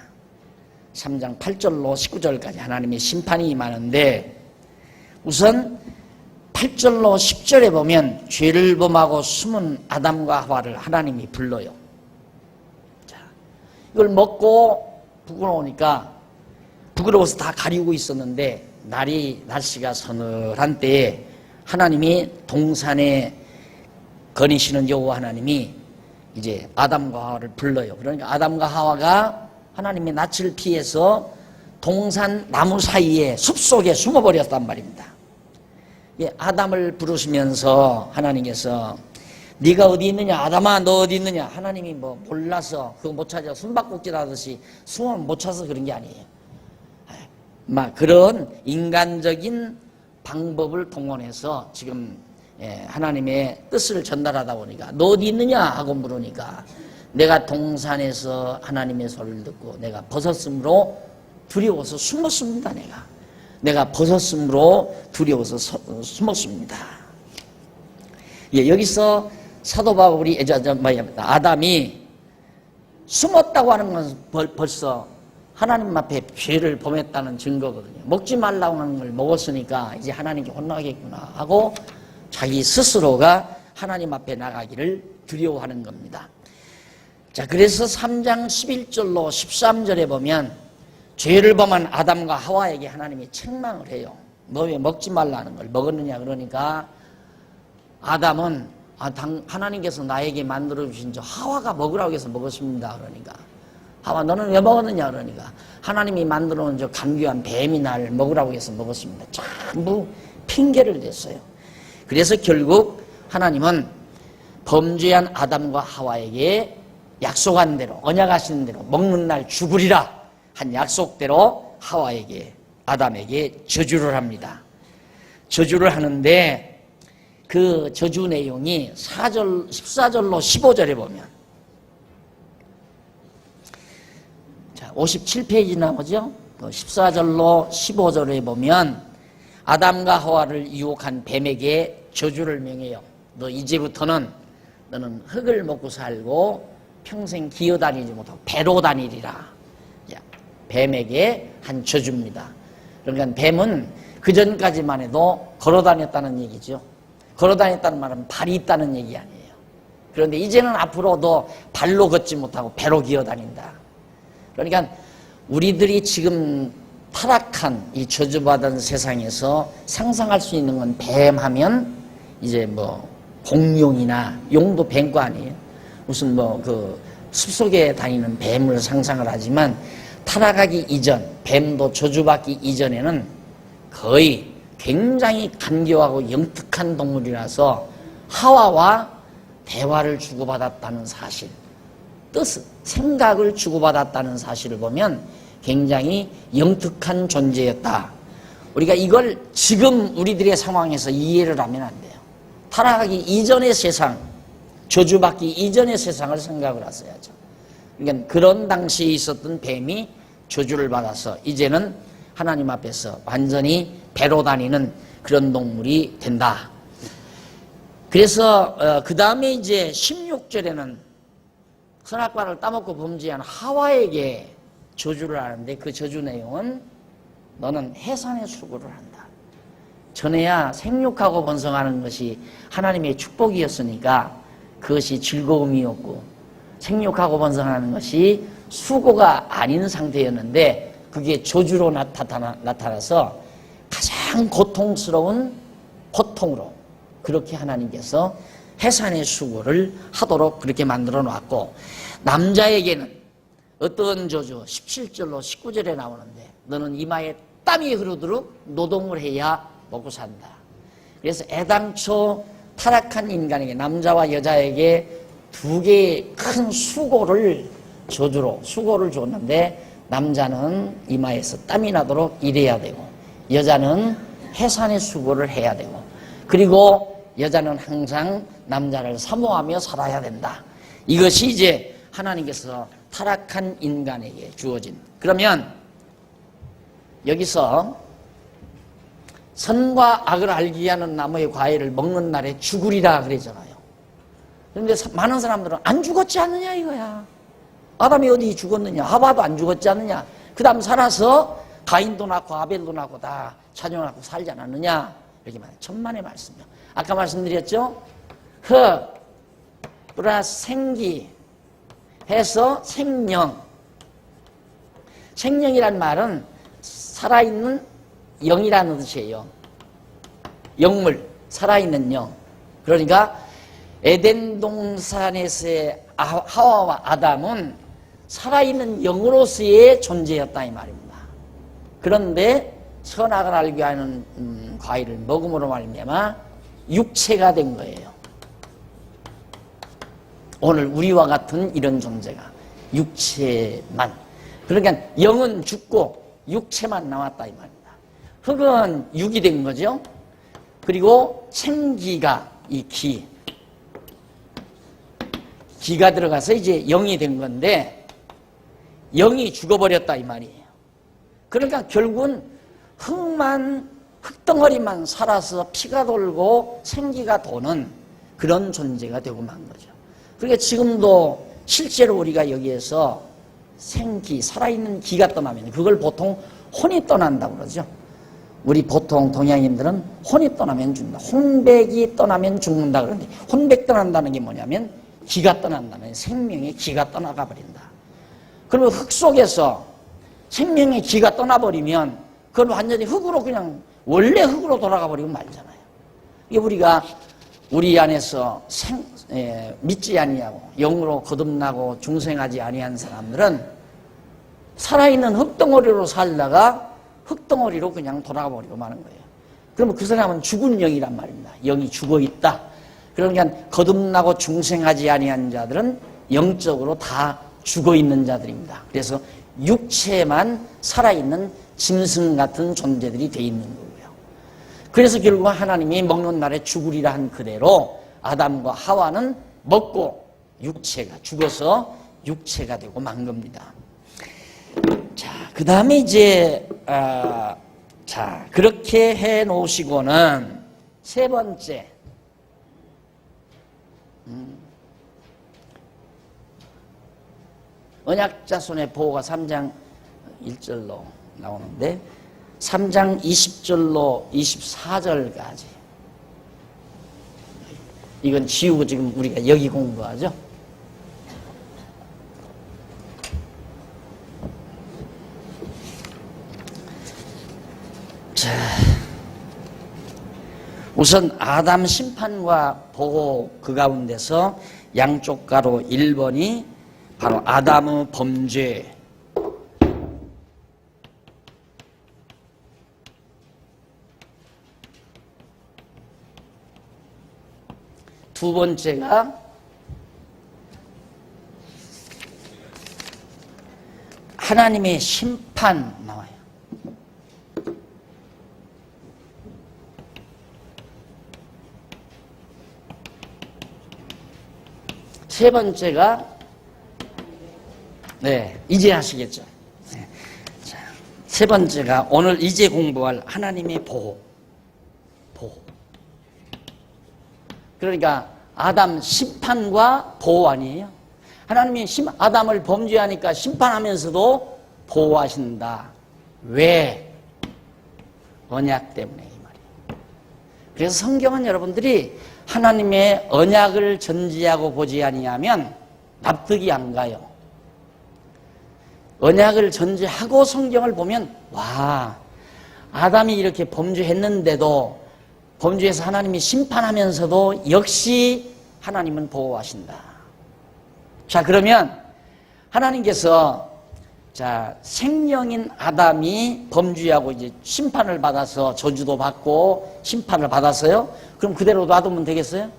3장 8절로 19절까지 하나님의 심판이 임하는데 우선 8절로 10절에 보면 죄를 범하고 숨은 아담과 하와를 하나님이 불러요. 자, 이걸 먹고 부끄러워서 다 가리고 있었는데 날씨가 서늘한 때에 하나님이 동산에 거니시는 여호와 하나님이 이제 아담과 하와를 불러요. 그러니까 아담과 하와가 하나님의 낯을 피해서 동산 나무 사이에 숲속에 숨어버렸단 말입니다. 아담을 부르시면서 하나님께서 네가 어디 있느냐 아담아 너 어디 있느냐 하나님이 뭐 몰라서 그거 못 찾아 숨바꼭질 하듯이 숨으면 못 찾아서 그런 게 아니에요. 막 그런 인간적인 방법을 동원해서 지금 하나님의 뜻을 전달하다 보니까 너 어디 있느냐 하고 물으니까 내가 동산에서 하나님의 소리를 듣고 내가 벗었으므로 두려워서 숨었습니다. 내가 벗었으므로 두려워서 숨었습니다. 여기서 사도 바울이 아담이 숨었다고 하는 건 벌써 하나님 앞에 죄를 범했다는 증거거든요. 먹지 말라고 하는 걸 먹었으니까 이제 하나님께 혼나겠구나 하고 자기 스스로가 하나님 앞에 나가기를 두려워하는 겁니다. 자, 그래서 3장 11절로 13절에 보면 죄를 범한 아담과 하와에게 하나님이 책망을 해요. 너 왜 먹지 말라는 걸 먹었느냐 그러니까 아담은 하나님께서 나에게 만들어주신 저 하와가 먹으라고 해서 먹었습니다. 그러니까 하와 너는 왜 먹었느냐 그러니까 하나님이 만들어놓은 저 간교한 뱀이 날 먹으라고 해서 먹었습니다. 전부 핑계를 댔어요. 그래서 결국 하나님은 범죄한 아담과 하와에게 약속한 대로 언약하시는 대로 먹는 날 죽으리라 한 약속대로 하와에게 아담에게 저주를 합니다. 저주를 하는데 그 저주 내용이 14절로 15절에 보면 자 57페이지 나오죠. 14절로 15절에 보면 아담과 하와를 유혹한 뱀에게 저주를 명해요. 너 이제부터는 너는 흙을 먹고 살고 평생 기어다니지 못하고 배로 다니리라. 뱀에게 한 저주입니다. 그러니까 뱀은 그 전까지만 해도 걸어다녔다는 얘기죠. 걸어다녔다는 말은 발이 있다는 얘기 아니에요. 그런데 이제는 앞으로도 발로 걷지 못하고 배로 기어다닌다. 그러니까 우리들이 지금 타락한 이 저주받은 세상에서 상상할 수 있는 건 뱀 하면 이제 뭐 공룡이나 용도 뱀과 아니에요. 무슨 뭐 그 숲속에 다니는 뱀을 상상을 하지만 타락하기 이전, 뱀도 저주받기 이전에는 거의 굉장히 간교하고 영특한 동물이라서 하와와 대화를 주고받았다는 사실, 생각을 주고받았다는 사실을 보면 굉장히 영특한 존재였다. 우리가 이걸 지금 우리들의 상황에서 이해를 하면 안 돼요. 타락하기 이전의 세상, 저주받기 이전의 세상을 생각을 하셔야죠. 그러니까 그런 당시에 있었던 뱀이 저주를 받아서 이제는 하나님 앞에서 완전히 배로 다니는 그런 동물이 된다. 그래서 그 다음에 이제 16절에는 선악과를 따먹고 범죄한 하와에게 저주를 하는데 그 저주 내용은 너는 해산의 수고를 한다. 전에야 생육하고 번성하는 것이 하나님의 축복이었으니까 그것이 즐거움이었고 생육하고 번성하는 것이 수고가 아닌 상태였는데 그게 저주로 나타나서 가장 고통스러운 고통으로 그렇게 하나님께서 해산의 수고를 하도록 그렇게 만들어 놨고, 남자에게는 어떤 저주 17절로 19절에 나오는데 너는 이마에 땀이 흐르도록 노동을 해야 먹고 산다. 그래서 애당초 타락한 인간에게, 남자와 여자에게 두 개의 큰 수고를 저주로 수고를 줬는데, 남자는 이마에서 땀이 나도록 일해야 되고 여자는 해산의 수고를 해야 되고, 그리고 여자는 항상 남자를 사모하며 살아야 된다. 이것이 이제 하나님께서 타락한 인간에게 주어진. 그러면 여기서 선과 악을 알게 하는 나무의 과일을 먹는 날에 죽으리라 그러잖아요. 그런데 많은 사람들은 안 죽었지 않느냐 이거야. 아담이 어디 죽었느냐, 하와도 안 죽었지 않느냐, 그 다음 살아서 가인도 낳고 아벨도 낳고 다 자녀 낳고 살지 않았느냐, 이렇게 말해요. 천만의 말씀이요. 아까 말씀드렸죠. 허 플러스 생기 해서 생명. 생명이란 말은 살아있는 영이라는 뜻이에요. 영물, 살아있는 영. 그러니까 에덴 동산에서의 하와와 아담은 살아있는 영으로서의 존재였다 이 말입니다. 그런데 선악을 알게 하는 과일을 먹음으로 말미암아 육체가 된 거예요. 오늘 우리와 같은 이런 존재가 육체만. 그러니까 영은 죽고 육체만 나왔다 이 말입니다. 흙은 육이 된 거죠. 그리고 생기가 이 기가 들어가서 이제 영이 된 건데, 영이 죽어버렸다 이 말이에요. 그러니까 결국은 흙덩어리만 살아서 피가 돌고 생기가 도는 그런 존재가 되고 만 거죠. 그러니까 지금도 실제로 우리가 여기에서 생기, 살아있는 기가 떠나면 그걸 보통 혼이 떠난다고 그러죠. 우리 보통 동양인들은 혼이 떠나면 죽는다. 혼백이 떠나면 죽는다 그러는데, 혼백 떠난다는 게 뭐냐면 기가 떠난다면 생명의 기가 떠나가 버린다. 그러면 흙 속에서 생명의 기가 떠나버리면 그건 완전히 흙으로 그냥 원래 흙으로 돌아가 버리고 말잖아요. 이게 우리가 우리 안에서 믿지 아니하고 영으로 거듭나고 중생하지 아니한 사람들은 살아있는 흙덩어리로 살다가 흙덩어리로 그냥 돌아가 버리고 마는 거예요. 그러면 그 사람은 죽은 영이란 말입니다. 영이 죽어 있다. 그러니까 거듭나고 중생하지 아니한 자들은 영적으로 다 죽어 있는 자들입니다. 그래서 육체만 살아있는 짐승 같은 존재들이 돼 있는 거고요. 그래서 결국 하나님이 먹는 날에 죽으리라 한 그대로 아담과 하와는 먹고 육체가 죽어서 육체가 되고 만 겁니다. 자, 그 다음에 이제 자, 그렇게 해 놓으시고는 세 번째, 언약자손의 보호가 3장 1절로 나오는데 3장 20절로 24절까지 이건 지우고 지금 우리가 여기 공부하죠. 자, 우선 아담 심판과 보호 그 가운데서 양쪽 가로 1번이 바로 아담의 범죄. 두 번째가 하나님의 심판 나와요. 세 번째가 이제 하시겠죠. 자, 세 번째가 오늘 이제 공부할 하나님의 보호. 그러니까 아담 심판과 보호 아니에요? 하나님이 아담을 범죄하니까 심판하면서도 보호하신다. 왜? 언약 때문에 이 말이에요. 그래서 성경은 여러분들이 하나님의 언약을 전제하고 보지 아니하면 납득이 안 가요. 언약을 전제하고 성경을 보면 와, 아담이 이렇게 범죄했는데도 범죄해서 하나님이 심판하면서도 역시 하나님은 보호하신다. 자, 그러면 하나님께서 생명인 아담이 범죄하고 이제 심판을 받아서 저주도 받고 심판을 받았어요. 그럼 그대로 놔두면 되겠어요?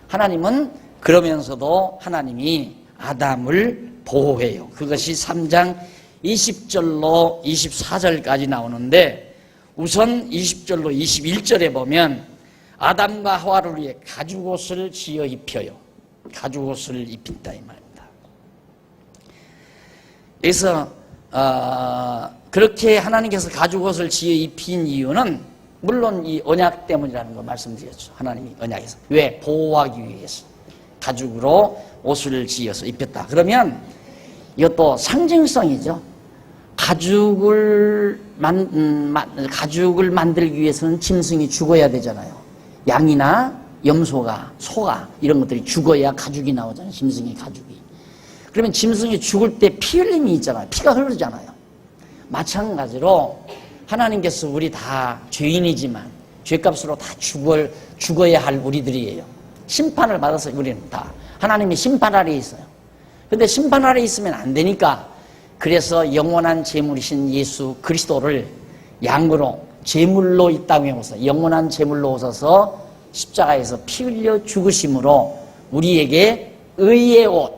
하나님은 그러면서도 하나님이 아담을 보호해요. 그것이 3장 20절로 24절까지 나오는데 우선 20절로 21절에 보면 아담과 하와를 위해 가죽옷을 지어 입혀요. 가죽옷을 입힌다 이 말입니다. 그래서 그렇게 하나님께서 가죽옷을 지어 입힌 이유는 물론 이 언약 때문이라는 거 말씀드렸죠. 하나님이 언약에서. 왜? 보호하기 위해서 가죽으로 옷을 지어서 입혔다. 그러면 이것도 상징성이죠. 가죽을 만들기 위해서는 짐승이 죽어야 되잖아요. 양이나 염소가, 소가 이런 것들이 죽어야 가죽이 나오잖아요. 짐승의 가죽이. 그러면 짐승이 죽을 때 피 흘림이 있잖아요. 피가 흐르잖아요. 마찬가지로 하나님께서 우리 다 죄인이지만 죄값으로 다 죽어야 할 우리들이에요. 심판을 받아서 우리는 다 하나님이 심판 아래에 있어요. 근데 심판 아래에 있으면 안 되니까 그래서 영원한 제물이신 예수 그리스도를 양으로 제물로 이 땅에 오셔서 영원한 제물로 오셔서 십자가에서 피 흘려 죽으심으로 우리에게 의의 옷,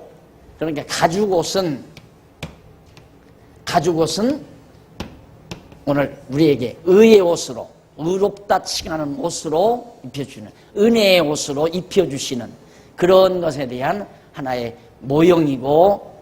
그러니까 가죽옷은 오늘 우리에게 의의 옷으로, 의롭다 칭하는 옷으로 입혀주는, 은혜의 옷으로 입혀주시는 그런 것에 대한 하나의 모형이고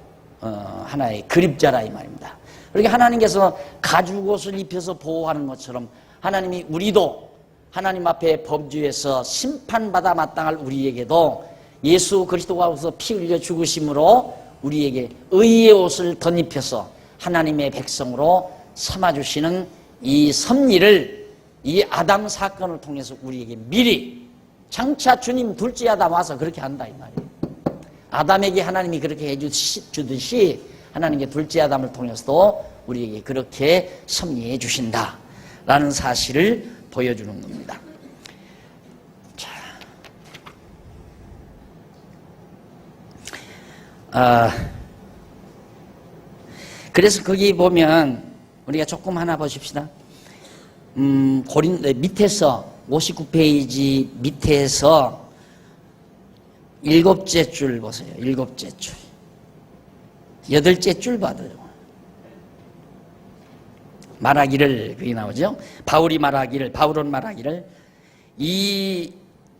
하나의 그림자라 이 말입니다. 그러니까 하나님께서 가죽옷을 입혀서 보호하는 것처럼 하나님이 우리도 하나님 앞에 범죄해서 심판받아 마땅할 우리에게도 예수 그리스도가 오셔서 피 흘려 죽으심으로 우리에게 의의 옷을 덧입혀서 하나님의 백성으로 삼아주시는 이 섭리를 이 아담 사건을 통해서 우리에게 미리 장차 주님 둘째 아담 와서 그렇게 한다 이 말이에요. 아담에게 하나님이 그렇게 해주듯이 하나님께 둘째 아담을 통해서도 우리에게 그렇게 섭리해 주신다라는 사실을 보여주는 겁니다. 자, 그래서 거기 보면 우리가 조금 하나 보십시다. 밑에서 59페이지 밑에서 7째 줄 보세요. 7째 줄. 8째 줄 받아요. 말하기를, 그게 나오죠. 바울은 말하기를 이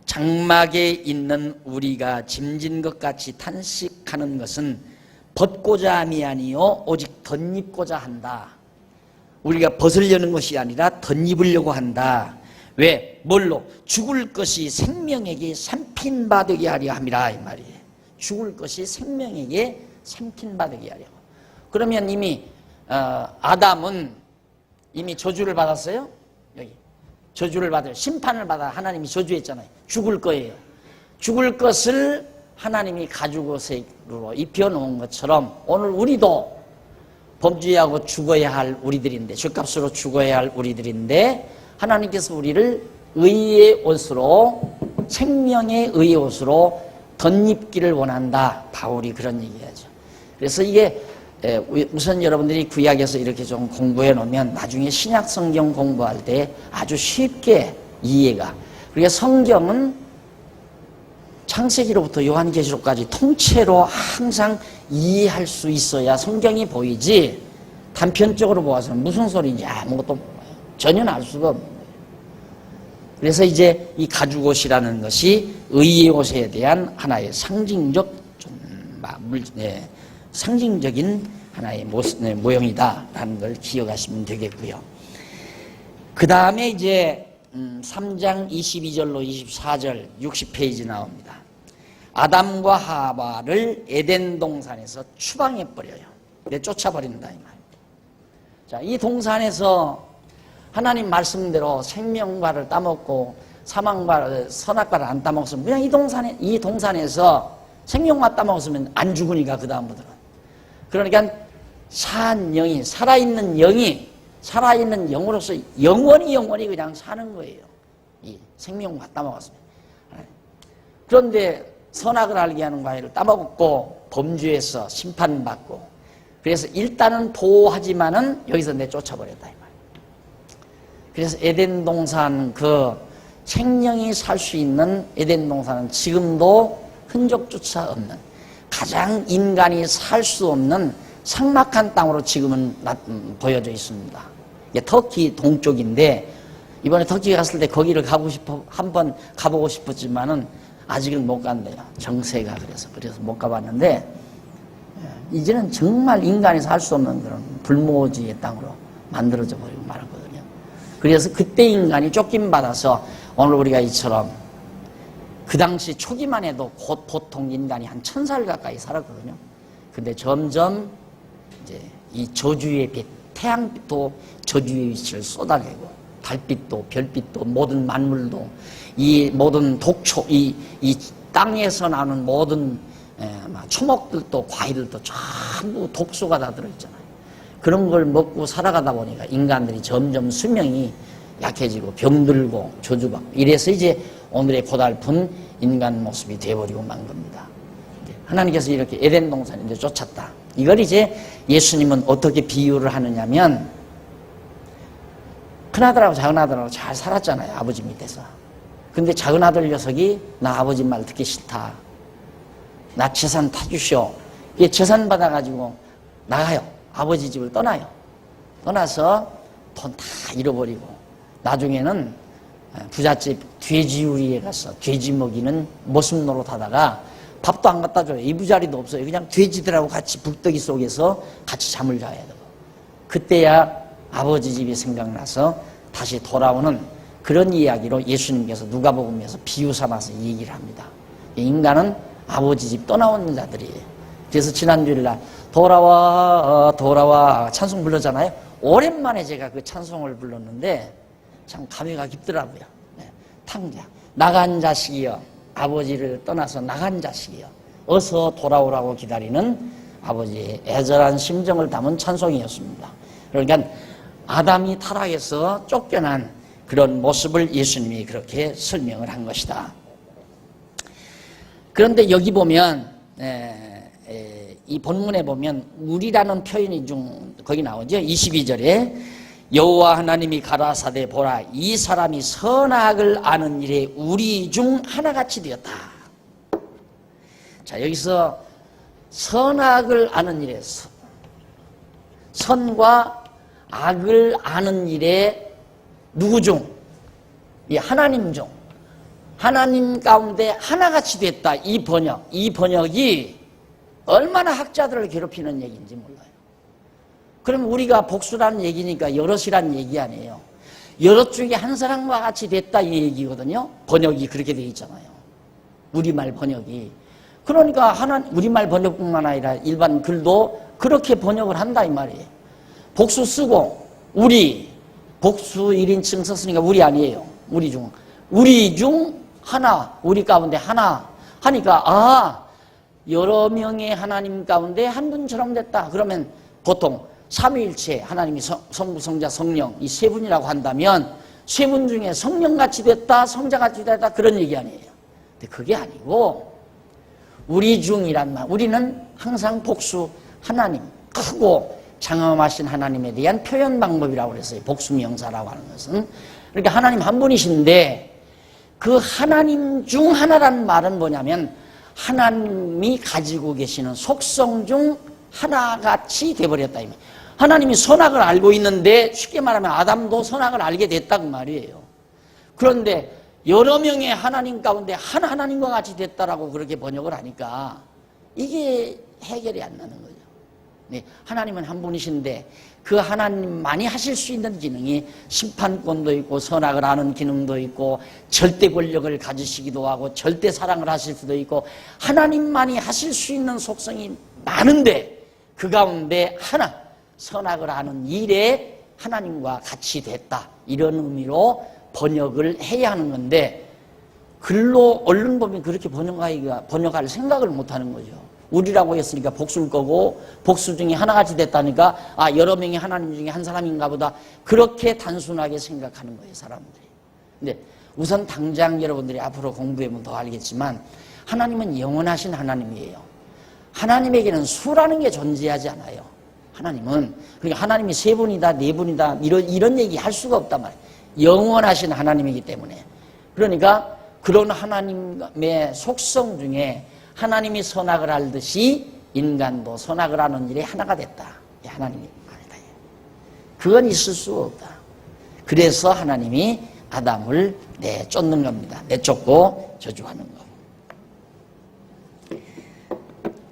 장막에 있는 우리가 짐진 것 같이 탄식하는 것은 벗고자 함이 아니요 오직 덧입고자 한다. 우리가 벗으려는 것이 아니라 덧입으려고 한다. 왜? 뭘로? 죽을 것이 생명에게 삼킨 바 되게 하려 함이라 이 말이에요. 죽을 것이 생명에게 삼킨 바 되게 하려고. 그러면 이미 아담은 이미 저주를 받았어요. 여기 저주를 받아요. 심판을 받아 하나님이 저주했잖아요. 죽을 거예요. 죽을 것을 하나님이 가죽옷으로 입혀놓은 것처럼 오늘 우리도 범죄하고 죽어야 할 우리들인데, 죄값으로 죽어야 할 우리들인데 하나님께서 우리를 의의 옷으로, 생명의 의의 옷으로 덧입기를 원한다. 바울이 그런 얘기하죠. 그래서 이게 우선 여러분들이 구약에서 이렇게 좀 공부해 놓으면 나중에 신약 성경 공부할 때 아주 쉽게 이해가. 그러니까 성경은 창세기로부터 요한계시록까지 통째로 항상 이해할 수 있어야 성경이 보이지, 단편적으로 보아서는 무슨 소리인지 아무것도 몰라요. 전혀 알 수가 없는 거예요. 그래서 이제 이 가죽옷이라는 것이 의의 옷에 대한 하나의 상징적인 하나의 모형이다라는 걸 기억하시면 되겠고요. 그 다음에 이제 3장 22절로 24절 60페이지 나옵니다. 아담과 하와를 에덴 동산에서 추방해 버려요. 쫓아버린다 이 말입니다. 자, 이 동산에서 하나님 말씀대로 생명과를 따먹고 사망과 선악과를 안 따먹었으면 그냥 이 동산에서 생명과 따먹었으면 안 죽으니까 그 다음부터는. 그러니까 산 영이 살아있는 영으로서 영원히 그냥 사는 거예요. 이 생명과 따먹었으면. 그런데 선악을 알게 하는 과일을 따먹었고 범죄해서 심판받고 그래서 일단은 보호하지만은 여기서 내쫓아버렸다 이 말이에요. 그래서 에덴 동산 그 생명이 살 수 있는 에덴 동산은 지금도 흔적조차 없는 가장 인간이 살 수 없는 삭막한 땅으로 지금은 보여져 있습니다. 이게 터키 동쪽인데 이번에 터키 갔을 때 거기를 한번 가보고 싶었지만은 아직은 못 간대요. 정세가 그래서 못 가봤는데 이제는 정말 인간이 살 수 없는 그런 불모지의 땅으로 만들어져 버리고 말았거든요. 그래서 그때 인간이 쫓김받아서 오늘 우리가 이처럼 그 당시 초기만 해도 곧 보통 인간이 한 1000살 가까이 살았거든요. 근데 점점 이제 이 저주의 빛, 태양빛도 저주의 빛을 쏟아내고 달빛도 별빛도 모든 만물도 이 모든 독초 이 땅에서 나오는 모든 초목들도 과일들도 전부 독소가 다 들어있잖아요. 그런 걸 먹고 살아가다 보니까 인간들이 점점 수명이 약해지고 병들고 저주받고 이래서 이제 오늘의 고달픈 인간 모습이 되어버리고 만 겁니다. 하나님께서 이렇게 에덴 동산에 이제 쫓았다. 이걸 이제 예수님은 어떻게 비유를 하느냐면 큰아들하고 작은아들하고 잘 살았잖아요. 아버지 밑에서. 근데 작은아들 녀석이 나 아버지 말 듣기 싫다. 나 재산 타주시오. 이게 재산 받아가지고 나가요. 아버지 집을 떠나요. 떠나서 돈 다 잃어버리고 나중에는 부잣집 돼지우리에 가서 돼지 먹이는 모습 노릇하다가 밥도 안 갖다 줘요. 이부자리도 없어요. 그냥 돼지들하고 같이 북더기 속에서 같이 잠을 자야 되고 그때야 아버지 집이 생각나서 다시 돌아오는 그런 이야기로 예수님께서 누가복음에서 비유 삼아서 얘기를 합니다. 인간은 아버지 집 떠나오는 자들이에요. 그래서 지난주일날 돌아와 찬송 불렀잖아요. 오랜만에 제가 그 찬송을 불렀는데 참 감회가 깊더라고요. 탕자 나간 자식이여 아버지를 떠나서 나간 자식이여 어서 돌아오라고 기다리는 아버지의 애절한 심정을 담은 찬송이었습니다. 그러니까 아담이 타락해서 쫓겨난 그런 모습을 예수님이 그렇게 설명을 한 것이다. 그런데 여기 보면 이 본문에 보면 우리라는 표현이 좀 거기 나오죠. 22절에 여호와 하나님이 가라사대 보라 이 사람이 선악을 아는 일에 우리 중 하나같이 되었다. 자 여기서 선악을 아는 일에 선과 악을 아는 일에 누구 중? 이 하나님 중 하나님 가운데 하나같이 됐다. 이 번역이 얼마나 학자들을 괴롭히는 얘기인지 몰라요. 그럼 우리가 복수라는 얘기니까 여럿이라는 얘기 아니에요. 여럿 중에 한 사람과 같이 됐다 이 얘기거든요. 번역이 그렇게 되어 있잖아요. 우리말 번역이. 그러니까 우리말 번역뿐만 아니라 일반 글도 그렇게 번역을 한다 이 말이에요. 복수 쓰고 복수 1인칭 썼으니까 우리 아니에요. 우리 중 하나, 우리 가운데 하나 하니까 여러 명의 하나님 가운데 한 분처럼 됐다. 그러면 보통 삼위일체 하나님이 성부, 성자, 성령 이 세 분이라고 한다면 세 분 중에 성령같이 됐다, 성자같이 됐다 그런 얘기 아니에요. 근데 그게 아니고 우리 중이란 말, 우리는 항상 복수 하나님, 크고 장엄하신 하나님에 대한 표현 방법이라고 그랬어요. 복수명사라고 하는 것은. 그러니까 하나님 한 분이신데 그 하나님 중 하나라는 말은 뭐냐면 하나님이 가지고 계시는 속성 중 하나같이 돼버렸다. 하나님이 선악을 알고 있는데 쉽게 말하면 아담도 선악을 알게 됐다 그 말이에요. 그런데 여러 명의 하나님 가운데 한 하나님과 같이 됐다라고 그렇게 번역을 하니까 이게 해결이 안 나는 거죠. 네, 하나님은 한 분이신데 그 하나님만이 하실 수 있는 기능이 심판권도 있고 선악을 아는 기능도 있고 절대 권력을 가지시기도 하고 절대 사랑을 하실 수도 있고 하나님만이 하실 수 있는 속성이 많은데 그 가운데 하나 선악을 아는 일에 하나님과 같이 됐다. 이런 의미로 번역을 해야 하는 건데 글로 얼른 보면 그렇게 번역할 생각을 못하는 거죠. 우리라고 했으니까 복수일 거고 복수 중에 하나같이 됐다니까 여러 명이 하나님 중에 한 사람인가 보다 그렇게 단순하게 생각하는 거예요, 사람들이. 근데 우선 당장 여러분들이 앞으로 공부해보면 더 알겠지만 하나님은 영원하신 하나님이에요. 하나님에게는 수라는 게 존재하지 않아요. 하나님은 그러니까 하나님이 세 분이다 네 분이다 이런 얘기 할 수가 없단 말이에요. 영원하신 하나님이기 때문에. 그러니까 그런 하나님의 속성 중에 하나님이 선악을 알듯이 인간도 선악을 하는 일에 하나가 됐다. 하나님이 아니다. 그건 있을 수 없다. 그래서 하나님이 아담을 내쫓는 겁니다. 내쫓고 저주하는 거.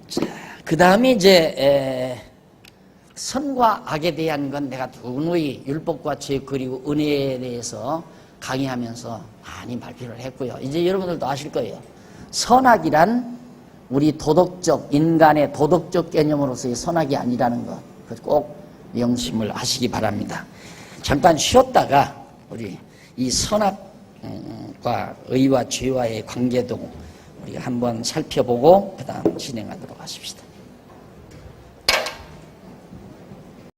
자, 그 다음에 이제 선과 악에 대한 건 내가 누누이 율법과 죄 그리고 은혜에 대해서 강의하면서 많이 발표를 했고요. 이제 여러분들도 아실 거예요. 선악이란 우리 도덕적, 인간의 도덕적 개념으로서의 선악이 아니라는 것. 꼭 명심을 하시기 바랍니다. 잠깐 쉬었다가 우리 이 선악과 의와 죄와의 관계도 우리가 한번 살펴보고 그 다음 진행하도록 하십시다.